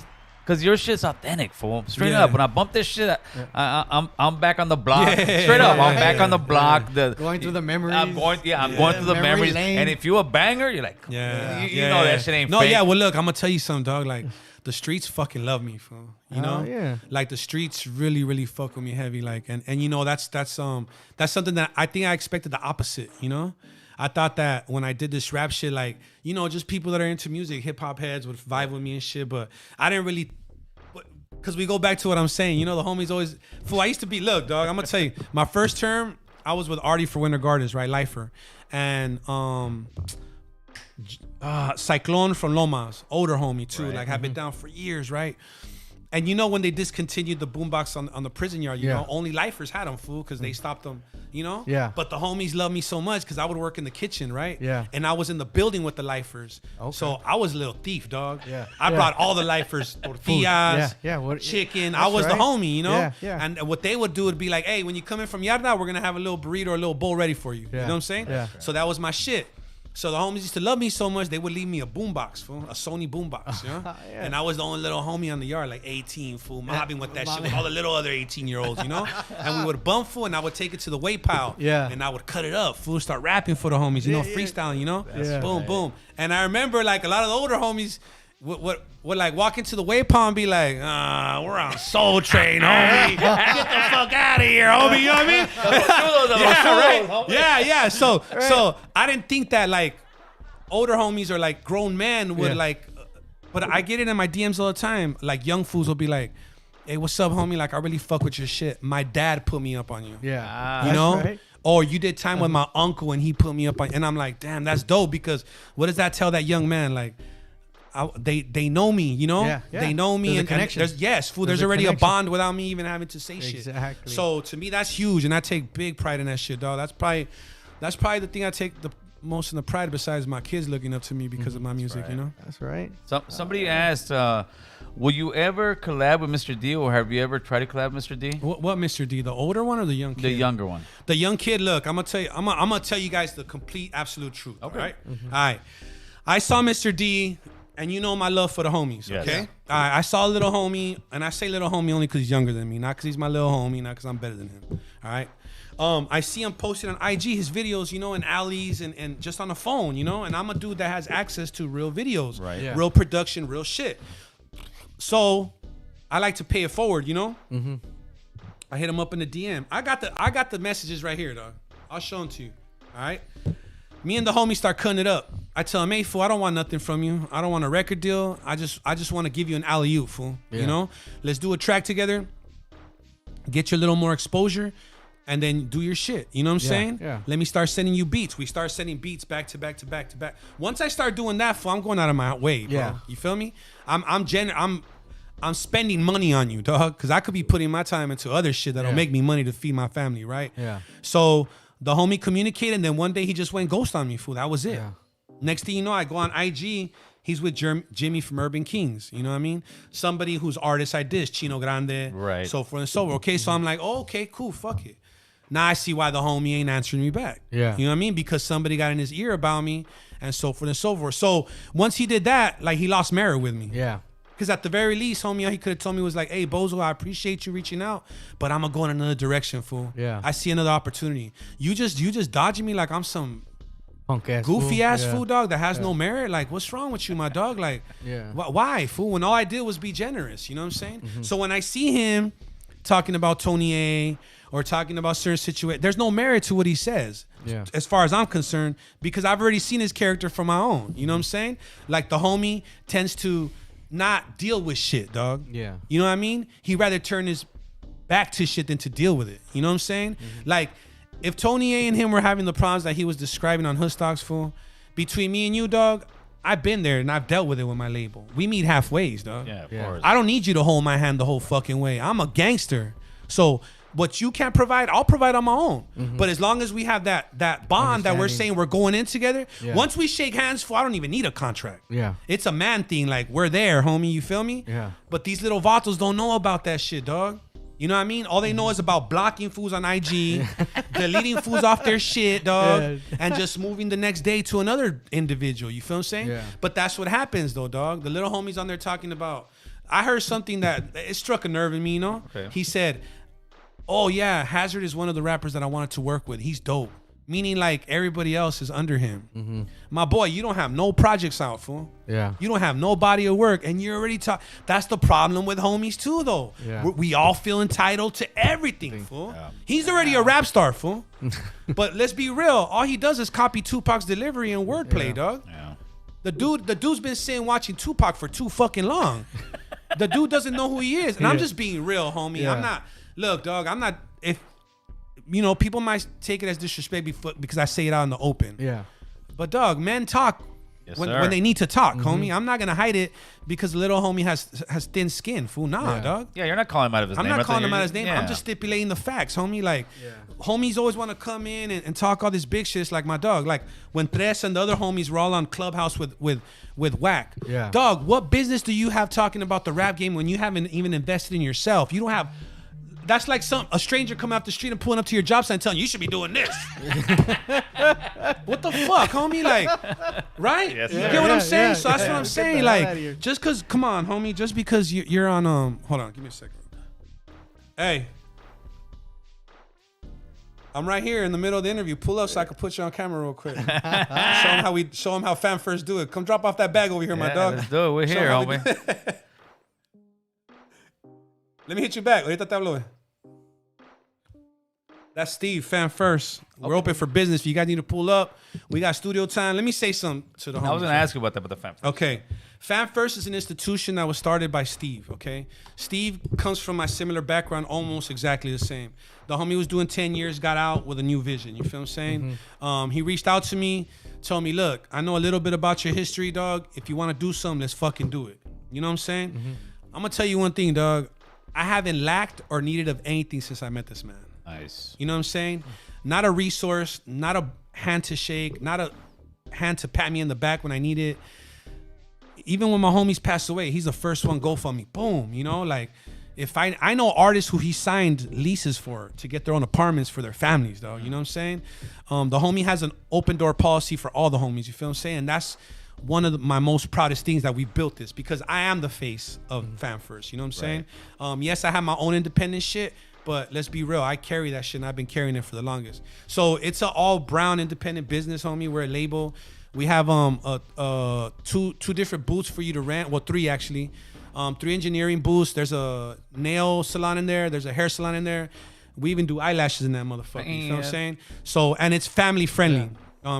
Because your shit's authentic, fool. Straight Yeah. up. When I bump this shit, I'm back on the block. Yeah. Straight up, I'm back on the block. Going through the memories. I'm going through the Memory memories. lane. And if you a banger, you're like, you know that shit ain't No, fake. yeah, well, look, I'm going to tell you something, dog. Like, the streets fucking love me, fool. You know? Yeah. Like, the streets really, really fuck with me heavy. Like, and you know, that's something that I think I expected the opposite, you know? I thought that when I did this rap shit, like, you know, just people that are into music, hip-hop heads would vibe with me and shit, but I didn't really... Because we go back to what I'm saying. You know, the homies always... Fool, I used to be... Look, dog, I'm going to tell you. My first term, I was with Artie for Winter Gardens, right? Lifer. And Cyclone from Lomas, older homie, too. Right. Like, have been down for years, right? And you know when they discontinued the boombox on the prison yard, you know, only lifers had them, fool, because they stopped them, you know? Yeah. But the homies loved me so much because I would work in the kitchen, right? Yeah. And I was in the building with the lifers. Okay. So I was a little thief, dog. Yeah. I brought all the lifers, tortillas, Yeah. chicken. That's I was right. the homie, you know? Yeah, yeah. And what they would do would be like, hey, when you come in from Yarda, we're going to have a little burrito or a little bowl ready for you. You know what I'm saying? Yeah. So that was my shit. So the homies used to love me so much, they would leave me a boombox, fool, a Sony boombox, you know? Yeah. And I was the only little homie on the yard, like 18, fool, mobbing with that shit with all the little other 18-year-olds, you know? And we would bump, fool, and I would take it to the weight pile. Yeah. And I would cut it up, fool, start rapping for the homies, you know, freestyling, you know? Yeah. Boom, boom. And I remember, like, a lot of the older homies would like walk into the weight pile and be like, we're on Soul Train, homie. Get the fuck out of here, homie. You know what I mean? Yeah. So I didn't think that like older homies or like grown men would like, but I get it in my DMs all the time. Like young fools will be like, hey, what's up, homie? Like I really fuck with your shit. My dad put me up on you. Yeah. You know? Right. Or you did time with my uncle and he put me up on, and I'm like, damn, that's dope, because what does that tell that young man? Like, they know me, you know? Yeah. They know me. There's a and connection. There's a already connection. a bond without me even having to say shit. Exactly. So to me, that's huge, and I take big pride in that shit, dog. That's probably the thing I take the most in the pride, besides my kids looking up to me because of my music, you know? That's right. Somebody asked, will you ever collab with Mr. D, or have you ever tried to collab with Mr. D? What Mr. D? The older one or the young kid? The younger one. The young kid, look, I'm gonna tell you guys the complete, absolute truth. Okay. All right? All right. I saw Mr. D, and you know my love for the homies, Yes. okay? All right, I saw a little homie, and I say little homie only because he's younger than me, not because he's my little homie, not because I'm better than him. All right? I see him posting on IG his videos, you know, in alleys and just on the phone, you know? And I'm a dude that has access to real videos, Right. Yeah. real production, real shit. So I like to pay it forward, you know? Mm-hmm. I hit him up in the DM. I got the messages right here, dog. I'll show them to you. All right? Me and the homie start cutting it up. I tell him, hey, fool, I don't want nothing from you. I don't want a record deal. I just want to give you an alley-oop, fool. Yeah. You know? Let's do a track together. Get you a little more exposure. And then do your shit. You know what I'm saying? Yeah. Let me start sending you beats. We start sending beats back to back to back to back. Once I start doing that, fool, I'm going out of my way, bro. Yeah. You feel me? I'm spending money on you, dog, because I could be putting my time into other shit that'll make me money to feed my family, right? Yeah. So the homie communicated, and then one day he just went ghost on me, fool. That was it. Yeah. Next thing you know, I go on IG. He's with Jimmy from Urban Kings. You know what I mean? Somebody whose artist I diss, Chino Grande, Right. so forth and so forth. Okay, so I'm like, oh, okay, cool, fuck it. Now I see why the homie ain't answering me back. Yeah. You know what I mean? Because somebody got in his ear about me and so forth and so forth. So once he did that, like he lost merit with me. Yeah. Because at the very least, homie, all he could have told me was like, hey, Bozo, I appreciate you reaching out, but I'm going to go in another direction, fool. Yeah. I see another opportunity. You just dodging me like I'm some Punk ass goofy fool. ass Yeah. fool, dog, that has no merit. Like, what's wrong with you, my dog? Like, why, fool? When all I did was be generous, you know what I'm saying? Mm-hmm. So when I see him talking about Tony A or talking about certain situations, there's no merit to what he says. Yeah. As far as I'm concerned, because I've already seen his character from my own. You know what I'm saying? Like the homie tends to not deal with shit, dog. Yeah. You know what I mean? He'd rather turn his back to shit than to deal with it. You know what I'm saying? Like, if Tony A and him were having the problems that he was describing on Hood Stocks, fool, between me and you, dog, I've been there and I've dealt with it with my label. We meet halfways, dog. Yeah, of Yeah. course. I don't need you to hold my hand the whole fucking way. I'm a gangster. So what you can't provide, I'll provide on my own. But as long as we have that bond that we're Understanding. saying we're going in together, Yeah. once we shake hands, fool, I don't even need a contract. Yeah. It's a man thing. Like, we're there, homie. You feel me? Yeah. But these little vatos don't know about that shit, dog. You know what I mean? All they know is about blocking fools on IG, deleting fools off their shit, dog, Yeah. and just moving the next day to another individual. You feel what I'm saying? Yeah. But that's what happens, though, dog. The little homies on there talking about. I heard something that it struck a nerve in me, you know? Okay. He said, oh, yeah, Hazard is one of the rappers that I wanted to work with. He's dope. Meaning, like, everybody else is under him. My boy, you don't have no projects out, fool. Yeah. You don't have no body of work, and you're already talking. That's the problem with homies, too, though. Yeah. We all feel entitled to everything, fool. Yeah. He's already a rap star, fool. But let's be real. All he does is copy Tupac's delivery and wordplay, Yeah. dog. Yeah. The dude's been sitting watching Tupac for too fucking long. The dude doesn't know who he is. And I'm Yeah. just being real, homie. Yeah. I'm not, look, dog, I'm not, if, you know, people might take it as disrespect because I say it out in the open. Yeah. But dog, men talk Yes, when sir. they need to talk, homie. I'm not gonna hide it because little homie has thin skin, fool. Nah, Yeah. dog. Yeah, you're not calling him out of his I'm name. not I thought calling him you're out his name. I'm yeah. just stipulating the facts, homie. Like, homies always want to come in and talk all this big shit. It's like my dog. Like when Tres and the other homies were all on Clubhouse with Whack. Yeah. Dog, what business do you have talking about the rap game when you haven't even invested in yourself? You don't have. That's like a stranger coming off the street and pulling up to your job site and telling you, you should be doing this. What the fuck, homie? Like, right? Yes, You sir. get what I'm Yeah, saying? yeah, So that's yeah. what I'm Get saying. the hell outta Like, here. just cause, come on, homie. Just because you're on hold on, give me a second. Hey. I'm right here in the middle of the interview. Pull up so I can put you on camera real quick. show them how fan first do it. Come drop off that bag over here, my Yeah, dog. let's do it. We're Show here, 'em how we homie. do it. Let me hit you back. Ahorita te hablo. That's Steve, fan first. We're open for business. If you guys need to pull up, we got studio time. Let me say something to the homies. I was gonna ask you about that, but the fam. Okay. Fan First is an institution that was started by Steve, okay? Steve comes from my similar background, almost exactly the same. The homie was doing 10 years, got out with a new vision, you feel what I'm saying? He reached out to me, told me, look, I know a little bit about your history, dog. If you want to do something, let's fucking do it. You know what I'm saying? I'm going to tell you one thing, dog. I haven't lacked or needed of anything since I met this man. Nice. You know what I'm saying? Not a resource, not a hand to shake, not a hand to pat me in the back when I need it. Even when my homies passed away, he's the first one go for me. Boom, you know, like if I know artists who he signed leases for to get their own apartments for their families, though. You know what I'm saying? The homie has an open door policy for all the homies. You feel what I'm saying? That's one of my most proudest things that we built this because I am the face of Fan First. You know what I'm saying? Yes, I have my own independent shit, but let's be real. I carry that shit and I've been carrying it for the longest. So it's an all brown independent business, homie. We're a label. We have two different booths for you to rent. Well, three actually. 3 engineering booths. There's a nail salon in there. There's a hair salon in there. We even do eyelashes in that motherfucker. You feel what I'm saying? So, and it's family friendly.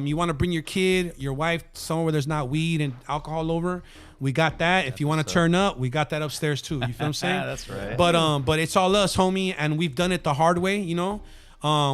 You want to bring your kid, your wife somewhere where there's not weed and alcohol over, we got that. If you want to turn up, we got that upstairs too. You feel what I'm saying? That's right. But it's all us, homie, and we've done it the hard way, you know?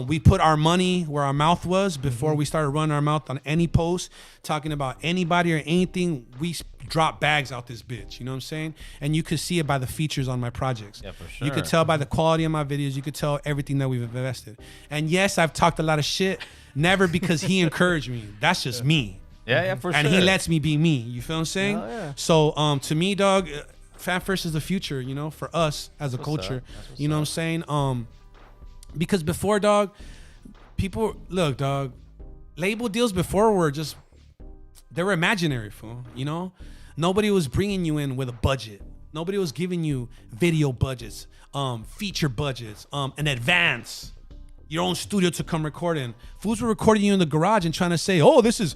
We put our money where our mouth was before we started running our mouth on any post, talking about anybody or anything. We drop bags out this bitch, you know what I'm saying? And you could see it by the features on my projects. Yeah, for sure. You could tell by the quality of my videos. You could tell everything that we've invested. And yes, I've talked a lot of shit, never because he encouraged me. That's just me. Yeah, for And sure. he lets me be me. You feel what I'm saying? Hell yeah. So to me, dog, Fan First is the future, you know, for us as a What's culture. up? That's what's You know what I'm saying? Because before, dog, people look, dog, label deals before were just they were imaginary, fool. You know, nobody was bringing you in with a budget. Nobody was giving you video budgets, feature budgets, an advance, your own studio to come record in. Fools were recording you in the garage and trying to say, oh, this is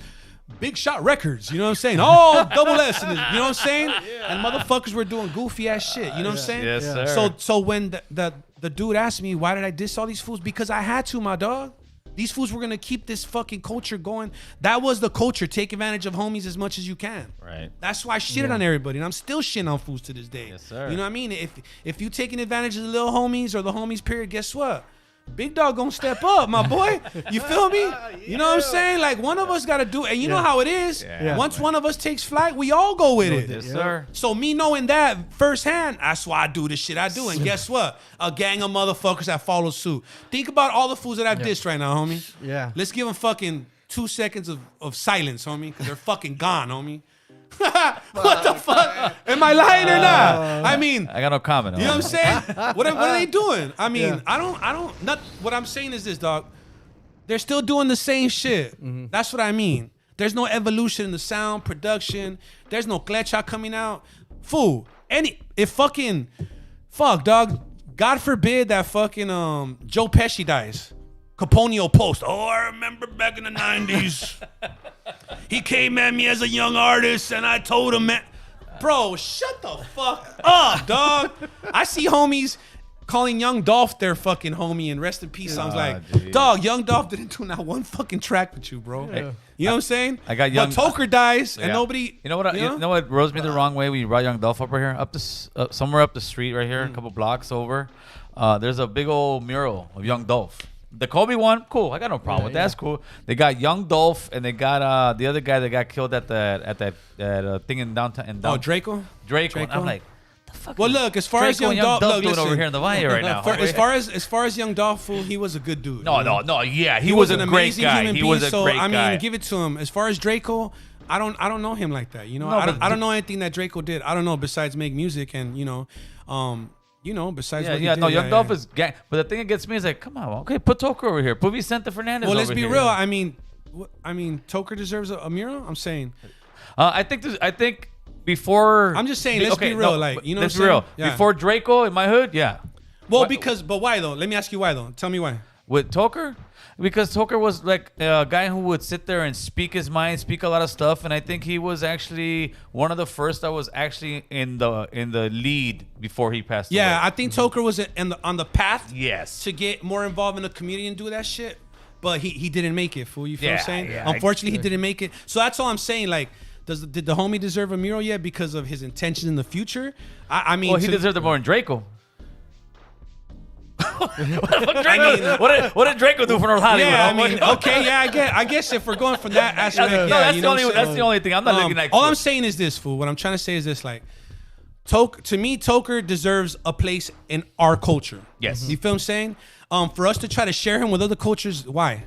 Big Shot Records. You know what I'm saying? Oh, double S. You know what I'm saying? Yeah. And motherfuckers were doing goofy ass shit. You know what I'm saying? Yes, sir. So when the dude asked me, why did I diss all these fools? Because I had to, my dog. These fools were going to keep this fucking culture going. That was the culture. Take advantage of homies as much as you can. Right. That's why I shitted on everybody. And I'm still shitting on fools to this day. Yes, sir. You know what I mean? If you taking advantage of the little homies or the homies period, guess what? Big dog gonna step up, my boy. You feel me? You know what I'm saying? Like, one of us gotta do it. And you know how it is. Yeah. Once one of us takes flight, we all go with it. Yes, sir. So me knowing that firsthand, that's why I do the shit I do. And guess what? A gang of motherfuckers that follow suit. Think about all the fools that I've dissed right now, homie. Yeah. Let's give them fucking 2 seconds of silence, homie, because they're fucking gone, homie. What the fuck? Am I lying or not? I mean, I got no comment. you know what I'm saying? What are they doing? I mean, I don't. Not what I'm saying is this, dog. They're still doing the same shit. That's what I mean. There's no evolution in the sound production. There's no klecha coming out. Fool. Fuck, dog. God forbid that fucking Joe Pesci dies. Capone will post. Oh, I remember back in the 90s. He came at me as a young artist, and I told him, man, bro, shut the fuck up, dog. I see homies calling Young Dolph their fucking homie, and rest in peace. I was like, geez. dog, Young Dolph didn't do not one fucking track with you, bro. Yeah. You know what I'm saying? I got Young. But Toker dies, and Yeah. nobody. You know what? You know what rose me the wrong way? We brought Young Dolph up right here, somewhere up the street right here, a couple blocks over. There's a big old mural of Young Dolph. The Kobe one, cool. I got no problem with that. That's cool. They got Young Dolph, and they got the other guy that got killed at that thing in downtown. Oh, Draco. And I'm like, the fuck. Well, is look, as far as Draco Young and Dolph, look, doing listen, over here in the Valle right now. as far as Young Dolph, fool, he was a good dude. No, yeah, he was a an great amazing guy. human He being. was a So great I guy. mean, give it to him. As far as Draco, I don't know him like that. You know, No, I don't know anything that Draco did. I don't know besides make music and besides what he did. No, Young Dolph is gang. But the thing that gets me is like, come on, okay, put Toker over here. Put Vicente Fernandez Well, over let's be here. real. I mean, Toker deserves a mural. I'm saying. I think before. I'm just saying, let's be real. Like, you know, let's what be I'm real. saying? Yeah. Before Draco in my hood, yeah. Well, but why though? Let me ask you why though. Tell me why. With Toker, because Toker was like a guy who would sit there and speak his mind, speak a lot of stuff, and I think he was actually one of the first that was actually in the lead before he passed away. Yeah, I think Toker was on the path. Yes. To get more involved in the community and do that shit, but he didn't make it. Fool, you feel what I'm saying? Yeah, Unfortunately, he didn't make it. So that's all I'm saying. Like, did the homie deserve a mural yet because of his intentions in the future? I mean, Well, he deserved it more than Draco. What did Draco do for North Hollywood? Yeah, I mean, okay, yeah, I guess if we're going from that aspect, No, yeah, that's you the know, only. so, That's the only thing. I'm not looking at. all I'm saying is this, fool. What I'm trying to say is this, like, to me, Toker deserves a place in our culture. Yes. You feel what I'm saying? For us to try to share him with other cultures, why?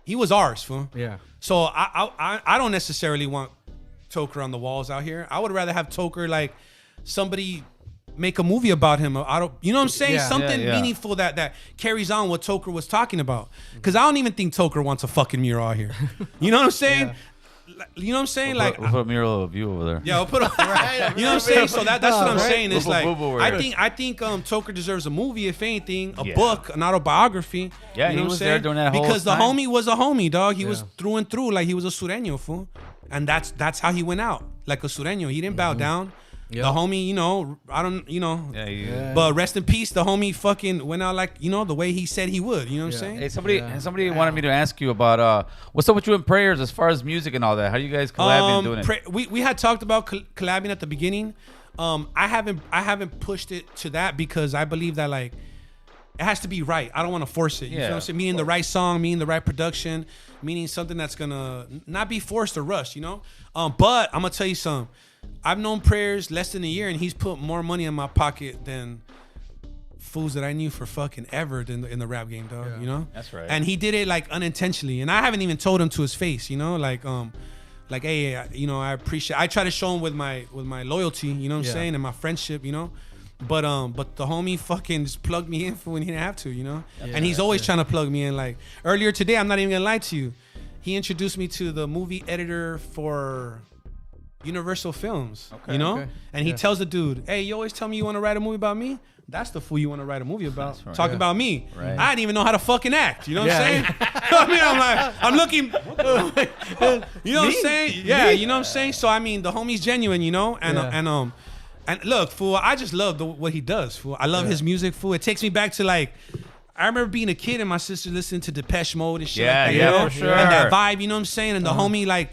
He was ours, fool. Yeah. So I don't necessarily want Toker on the walls out here. I would rather have Toker like somebody make a movie about him. You know what I'm saying? Yeah. Something meaningful that carries on what Toker was talking about. Because I don't even think Toker wants a fucking mural out here. You know what I'm saying? You know what I'm saying? We'll put a mural of you over there. Yeah, we'll put a You know what I'm saying? So that's what I'm saying. It's We'll like put Boo Boo over I think Toker deserves a movie, if anything, a Yeah. book, an autobiography. Yeah, you know he what was I'm there saying? during that whole because the time. homie was a homie, dog. He was through and through, like he was a sureño, fool. And that's how he went out, like a sureño. He didn't bow down. Yep. The homie, you know, Yeah. but rest in peace, the homie fucking went out like, you know, the way he said he would. You know what I'm saying? Hey, somebody wanted me to ask you about what's up with you in prayers as far as music and all that. How you guys collabing and doing it? We had talked about collabing at the beginning. I haven't pushed it to that because I believe that like it has to be right. I don't want to force it. You feel what I'm saying? Meaning the right song, meaning the right production, meaning something that's gonna not be forced or rushed. You know. But I'm gonna tell you something. I've known Prayers less than a year, and he's put more money in my pocket than fools that I knew for fucking ever in the rap game, dog. You know. That's right. And he did it like unintentionally, and I haven't even told him to his face. You know, like hey, you know, I appreciate. I try to show him with my loyalty. You know what I'm saying, and my friendship. You know. But the homie fucking just plugged me in for when he didn't have to, you know? And he's always trying to plug me in. Like earlier today, I'm not even gonna lie to you. He introduced me to the movie editor for Universal Films, Okay, you know? okay. And he tells the dude, hey, you always tell me you want to write a movie about me? That's the fool you want to write a movie about. That's right. Talking about me. Right. I didn't even know how to fucking act. You know what I'm saying? I mean, I'm looking. You know what I'm saying? Yeah, you know what I'm saying? So, I mean, the homie's genuine, you know? And look, fool, I just love what he does, fool. I love his music, fool. It takes me back to, like, I remember being a kid and my sister listening to Depeche Mode and shit like that. Yeah, you know? for sure. And that vibe, you know what I'm saying? And the homie, like,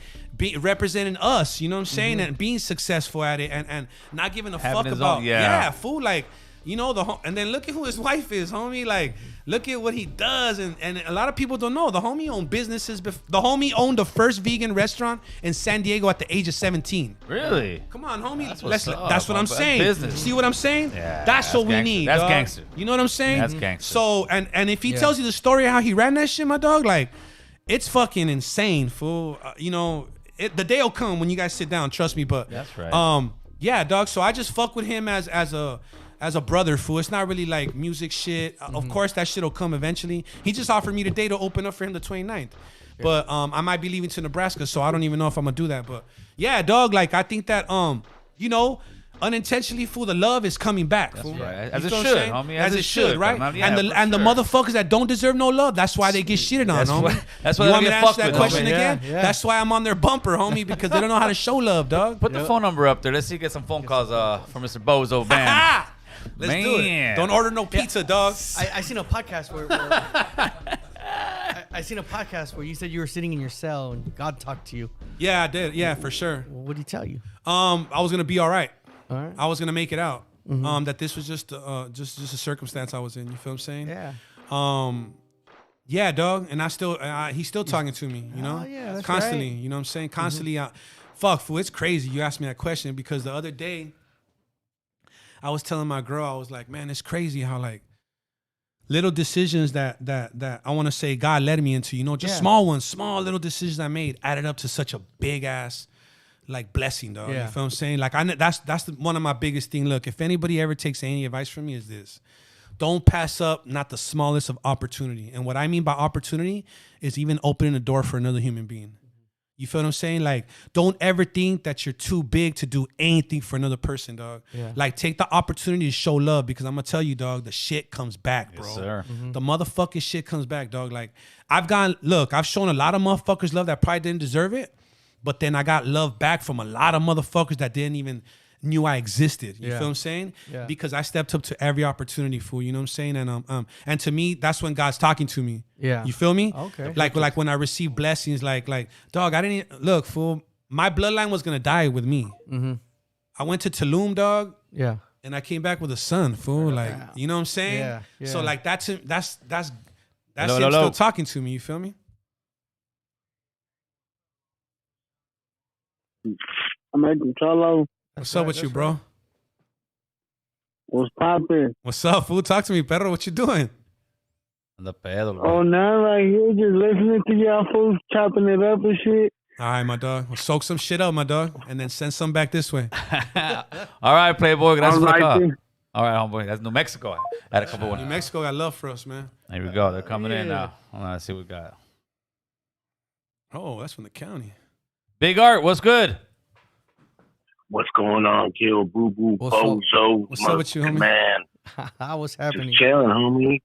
representing us, you know what I'm saying? And being successful at it and not giving a Having fuck his about, own- yeah. fool, like, you know, and then look at who his wife is, homie. Like, look at what he does. And a lot of people don't know. The homie owned businesses. The homie owned the first vegan restaurant in San Diego at the age of 17. Really? Come on, homie. That's what's up, That's what I'm that's saying. business. See what I'm saying? Yeah, that's what we gangster. need. That's dog. gangster. You know what I'm saying? That's gangster. So, and if he tells you the story of how he ran that shit, my dog, like, it's fucking insane, fool. You know, the day will come when you guys sit down. Trust me. But That's right. yeah, dog. So I just fuck with him as a brother, fool. It's not really like music shit. Of course, that shit will come eventually. He just offered me today to open up for him the 29th. But I might be leaving to Nebraska, so I don't even know if I'm gonna do that. But yeah, dog, like I think that you know, unintentionally, fool, the love is coming back. Fool. right. You As it feel what I'm should, saying? homie. As it should, right? Yeah, and the for sure. motherfuckers that don't deserve no love, that's why they get shitted on, That's homie. why- that's why you they want me get to answer fucked that with, question homie. again? Yeah. That's why I'm on their bumper, homie, because they don't know how to show love, dog. Put the phone number up there. Let's see, get some phone calls from Mr. Bozo Band. Ah! Let's do it. Man. Don't order no pizza, dog. I seen a podcast where I seen a podcast where you said you were sitting in your cell and God talked to you. Yeah, I did. Yeah, for sure. Well, what did he tell you? I was gonna be all right. All right. I was gonna make it out. That this was just a circumstance I was in. You feel what I'm saying? Yeah. Yeah, dog. And he's still talking to me. You know? Oh, yeah, that's constantly. right. You know what I'm saying? Constantly. Fuck, fool. It's crazy. You asked me that question because the other day, I was telling my girl, I was like, man, it's crazy how like little decisions that I want to say God led me into. You know, just small ones, small little decisions I made added up to such a big ass like blessing, dog. Yeah. You feel what I'm saying? Like that's one of my biggest thing. Look, if anybody ever takes any advice from me, is this: don't pass up not the smallest of opportunity. And what I mean by opportunity is even opening the door for another human being. You feel what I'm saying? Like, don't ever think that you're too big to do anything for another person, dog. Yeah. Like, take the opportunity to show love because I'm gonna tell you, dog, the shit comes back, bro. Yes, sir. The motherfucking shit comes back, dog. Like, I've shown a lot of motherfuckers love that probably didn't deserve it, but then I got love back from a lot of motherfuckers that didn't even knew I existed. You Yeah. feel what I'm saying? Yeah. Because I stepped up to every opportunity, fool. You know what I'm saying? And to me, that's when God's talking to me. Yeah. You feel me? Okay. Like when I received blessings, like dog, I didn't look, fool. My bloodline was gonna die with me. Mm-hmm. I went to Tulum, dog, Yeah. and I came back with a son, fool. Like, you know what I'm saying? Yeah, yeah. So like that's him Hello, him hello. still talking to me. You feel me? I'm at Cholo. What's up with you, bro? What's poppin'? What's up, fool? Talk to me, Pedro. What you doing? The pedo, Oh, bro. now right here, just listening to y'all fools chopping it up and shit. All right, my dog. Well, soak some shit up, my dog, and then send some back this way. All right, Playboy. Gracias All for the right, call. then. All right, homeboy. That's New Mexico. I had a couple New ones. Mexico got love for us, man. Here we go. They're coming in Yeah. now. Hold on. Let's see what we got. Oh, that's from the county. Big Art, what's good? What's going on, Kill Boo Boo What's up? Bozo? What's up with you, homie? Man, What's happening? just chilling, homie.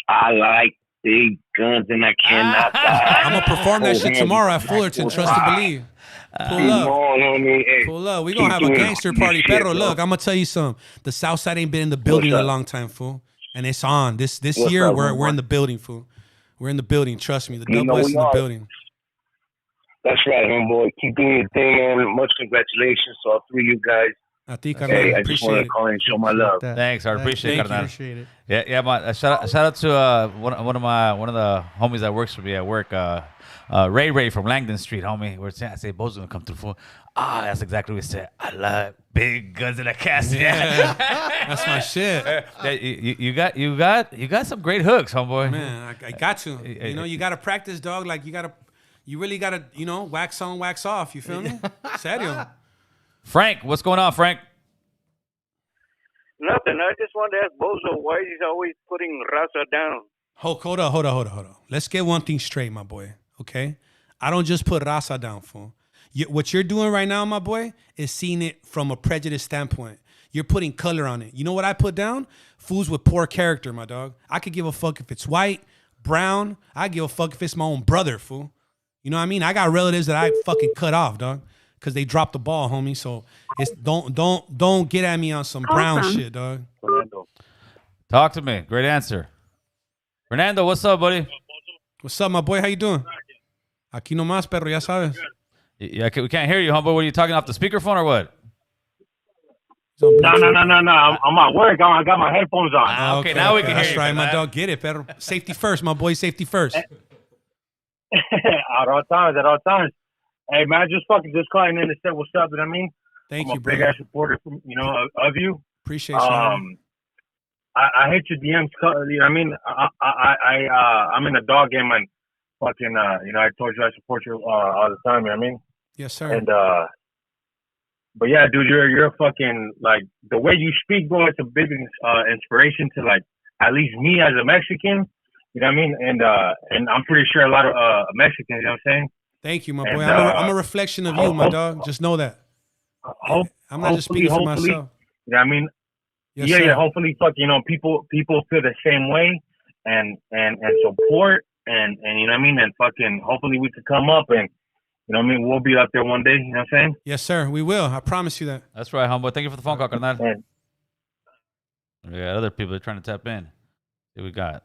I like big guns and I cannot die. I'm gonna perform that shit tomorrow at Fullerton. Trust and believe. Pull Come up. on, homie. Hey, Pull up. We gonna have a gangster party. Pedro, look, I'm gonna tell you something. The South Side ain't been in the building in a up? long time, fool. And it's on. This What's year up, we're homeboy? in the building, fool. We're in the building. Trust me. The You Dub know West we is in the are. building. That's right, homeboy. Keep doing your thing, man. Much congratulations to all three of you guys. I think I Hey, I just appreciate wanted it. to call in and show my love. Thanks, I appreciate it, Thank you. carnal. Appreciate it. Yeah, man. Shout out to one of the homies that works for me at work, Ray from Langdon Street, homie. I say Bozo's gonna come through for. That's exactly what he said. I love big guns in the casket. Yeah. That's my shit. Yeah, you got some great hooks, homeboy. Man, I got to. You know, you gotta practice, dog. Like you really gotta, you know, wax on, wax off. You feel me? Serio. Frank, what's going on, Frank? Nothing. I just wanted to ask Bozo why he's always putting Raza down. Hold on. Let's get one thing straight, my boy. Okay? I don't just put Raza down, fool. What you're doing right now, my boy, is seeing it from a prejudice standpoint. You're putting color on it. You know what I put down? Fools with poor character, my dog. I could give a fuck if it's white, brown. I give a fuck if it's my own brother, fool. You know what I mean? I got relatives that I fucking cut off, dog, because they dropped the ball, homie. So it's don't get at me on some brown shit, dog. Talk to me. Great answer. Fernando, what's up, buddy? What's up, my boy? How you doing? Aquí nomás, perro, ya sabes. Yeah, we can't hear you, homeboy. What are you talking off the speakerphone or what? No. I'm at work. I got my headphones on. Okay, now we can hear you. That's right, my dog. Get it, perro. Safety first, my boy. Safety first. At all times. Hey, man, just calling in to say what's up. You know what I mean? Thank I'm you, a big bro. ass supporter, of you. Appreciate you. I hit your DMs. You know what I mean? I'm in a dog game and fucking. I told you I support you all the time. You know what I mean? Yes, sir. And but yeah, dude, you're a fucking, like, the way you speak, bro. It's a big inspiration to, like, at least me as a Mexican. You know what I mean? And I'm pretty sure a lot of Mexicans. You know what I'm saying? Thank you, my boy. And, I'm a reflection of you, my dog. Just know that. I'm not just speaking for myself. You know what I mean? Yes, yeah, sir. hopefully, people feel the same way and support and you know what I mean? And fucking hopefully we could come up and, you know what I mean? We'll be up there one day. You know what I'm saying? Yes, sir. We will. I promise you that. That's right, homeboy. Thank you for the phone call, carnal. And, We got other people that are trying to tap in. See what we got.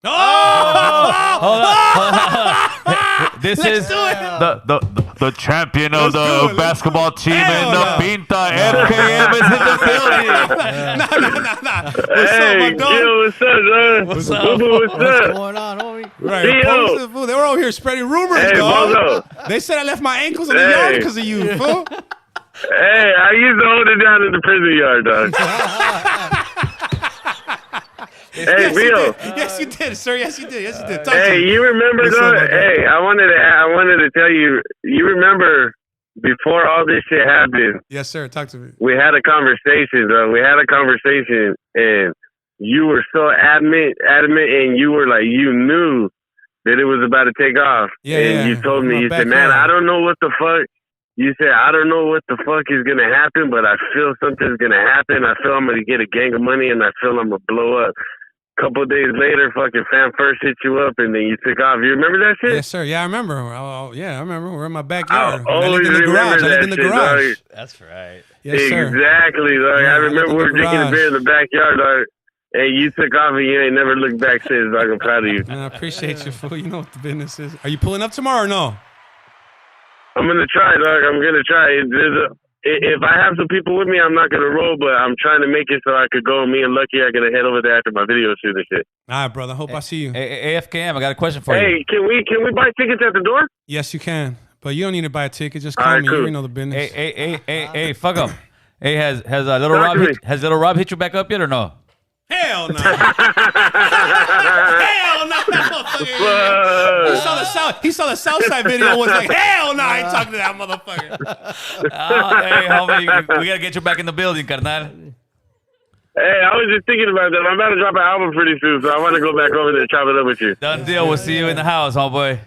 Hold on. This is the champion of the basketball team in the Pinta. FKM is in the building. Nah. hey, what's up, man? What's up? What's What's up? going on, homie? Right. Yo. Post it, fool. They were over here spreading rumors, Hey, dog. Bozo. They said I left my ankles in the yard because of you, fool. Hey, I used to hold it down in the prison yard, dog. Hey, Bill. Yes, you did, sir. Yes, you did. Talk to Hey, me. you remember What's though? up, my guy? Hey, I wanted to tell you. You remember before all this shit happened? Yes, sir. Talk to me. We had a conversation, bro. And you were so adamant, and you were like, you knew that it was about to take off. And you told me, you said, man, I don't know what the fuck. You said, I don't know what the fuck is going to happen, but I feel something's going to happen. I feel I'm going to get a gang of money, and I feel I'm going to blow up. A couple of days later, fucking Fan First hit you up, and then you took off. You remember that shit? Yes, sir. Yeah, I remember. Oh, yeah, I remember. We're in my backyard. I always remember that shit, dog. That's right. Yes, sir. Exactly, dog. Yeah, I remember we were drinking a beer in the backyard, dog. And you took off, and you ain't never looked back since, dog. I'm proud of you. Man, I appreciate you, fool. You know what the business is. Are you pulling up tomorrow or no? I'm going to try, dog. I'm going to try. If I have some people with me, I'm not going to roll, but I'm trying to make it so I could go. Me and Lucky are going to head over there after my video shoot and shit. All right, brother. Hope I see you. Hey, AFKM, I got a question for you. Hey, can we buy tickets at the door? Yes, you can. But you don't need to buy a ticket. Just All call right, me. cool. You already know the business. Hey, fuck him. Hey, has little Talk Rob to me. has little Rob hit you back up yet or no? Hell no. Hell no. He saw the Southside video and was like, hell no, I ain't talking to that motherfucker. Hey, homie, we gotta get you back in the building, carnal. Hey, I was just thinking about that. I'm about to drop an album pretty soon, so I want to go back over there and chop it up with you. Done deal. We'll see you in the house, homeboy.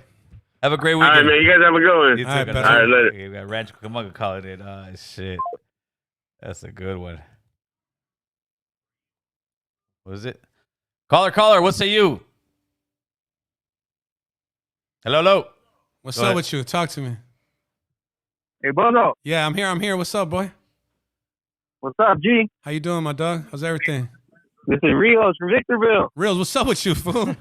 Have a great All weekend. right, man. You guys have a good one. You too, All right, carnal. brother. All right, later. Okay, we got Ranch Cucamonga calling it. Oh, shit. That's a good one. What is it? Caller, what say you? Hello. What's Go up ahead. with you? Talk to me. Hey, Bozo. Yeah, I'm here. What's up, boy? What's up, G? How you doing, my dog? How's everything? This is Rios from Victorville. Reels, what's up with you, fool?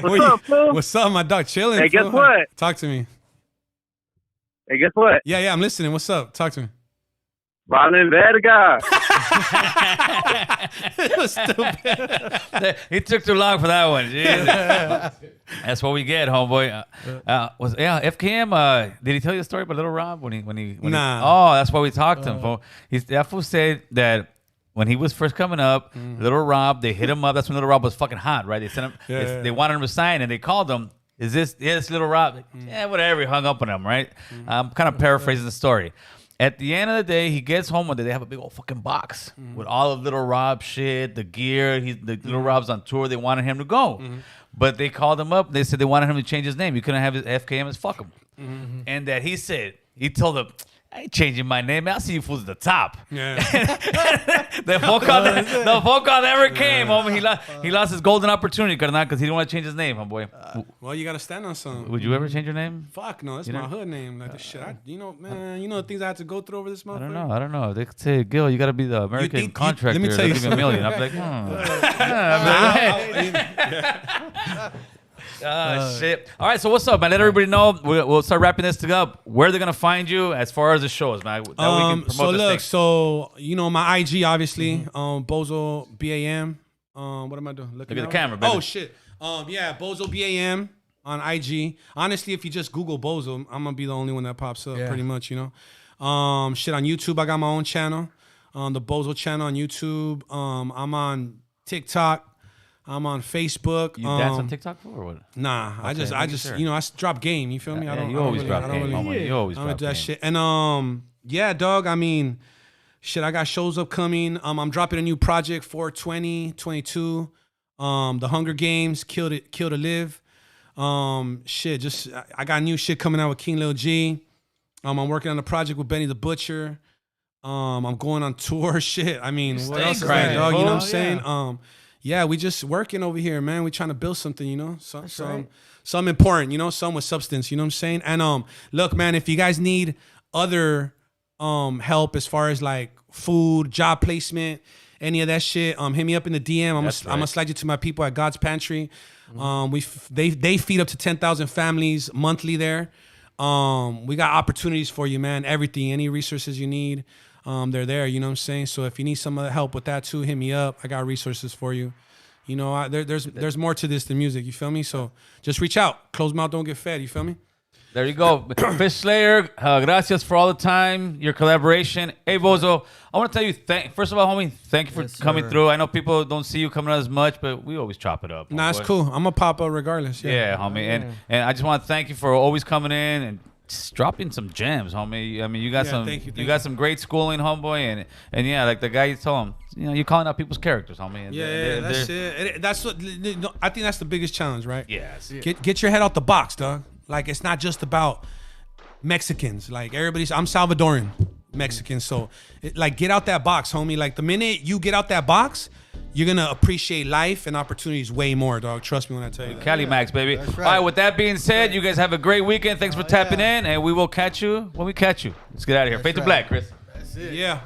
What's up, fool? What's up, my dog? Chilling. Hey, guess fool? what? Talk to me. Hey, guess what? Yeah, I'm listening. What's up? Talk to me. Valen Verga. It was stupid. It took too long for that one. Jesus. That's what we get, homeboy. FKM. Did he tell you the story about Little Rob when he? Nah. Oh, that's why we talked to him. Fool. That fool said that when he was first coming up, Little Rob, they hit him up. That's when Little Rob was fucking hot, right? They sent him. They wanted him to sign, and they called him. Is this Little Rob? Like, yeah, whatever. He hung up on him, right? I'm kind of paraphrasing the story. At the end of the day, he gets home one day. They have a big old fucking box with all of Little Rob's shit, the gear. The Little Rob's on tour. They wanted him to go. But they called him up. They said they wanted him to change his name. You couldn't have his FKM as fuck him. And that he told them, I ain't changing my name. I'll see you fools at the top. Yeah. the phone call never came, homie. He lost his golden opportunity, carnal, because he didn't want to change his name, homeboy. Well, you got to stand on something. Would you ever change your name? Fuck no, that's my hood name. Like this shit. Man, you know the things I had to go through over this motherfucker. I don't know. They could say, Gil, you got to be the American contractor. let me tell you give me $1 million. I'd be like, shit. All right, so what's up, man? Let everybody know. We'll start wrapping this thing up. Where they're gonna find you as far as the shows, man. That we can promote so my IG obviously, Bozo BAM. What am I doing? Look at the camera, baby. Oh shit. Bozo BAM on IG. Honestly, if you just Google Bozo, I'm gonna be the only one that pops up, pretty much, Shit on YouTube, I got my own channel, the Bozo channel on YouTube. I'm on TikTok. I'm on Facebook. You dance on TikTok for or what? Nah, okay, I just sure. I drop game. You feel me? You always drop game. You always drop that game. shit. And dog. I mean, shit. I got shows upcoming. I'm dropping a new project for 2022. The Hunger Games, Kill to Live. Shit. I got new shit coming out with King Lil G. I'm working on a project with Benny the Butcher. I'm going on tour. Shit. I mean, what else is that, dog? You know what I'm saying? Yeah, we just working over here, man. We trying to build something, something important, something with substance, you know what I'm saying? And look, man, if you guys need other help as far as like food, job placement, any of that shit, hit me up in the DM. I'm gonna slide you to my people at God's Pantry. They feed up to 10,000 families monthly there. We got opportunities for you, man. Everything, any resources you need. They're there, you know what I'm saying? So if you need some help with that too, hit me up. I got resources for you. There's more to this than music, you feel me? So just reach out. Closed mouth don't get fed, you feel me? There you go. Fish Slayer, gracias for all the time, your collaboration. Hey, Bozo, I want to tell you, first of all, homie, thank you for coming through. I know people don't see you coming out as much, but we always chop it up. Nah, it's cool. I'm going to pop up regardless. Yeah, homie. And I just want to thank you for always coming in and dropping some gems, homie. I mean, you got you got some great schooling, homeboy, and yeah, like the guy you told him, you're calling out people's characters, homie. And that's it. That's what I think. That's the biggest challenge, right? Yes. Get your head out the box, dog. Like it's not just about Mexicans. Like I'm Salvadoran Mexican, so get out that box, homie. Like the minute you get out that box, you're going to appreciate life and opportunities way more, dog. Trust me when I tell you that. Cali Max, baby. Right. All right, with that being said, you guys have a great weekend. Thanks for tapping in, and we will catch you when we catch you. Let's get out of here. Fade to black, Chris. That's it. Yeah.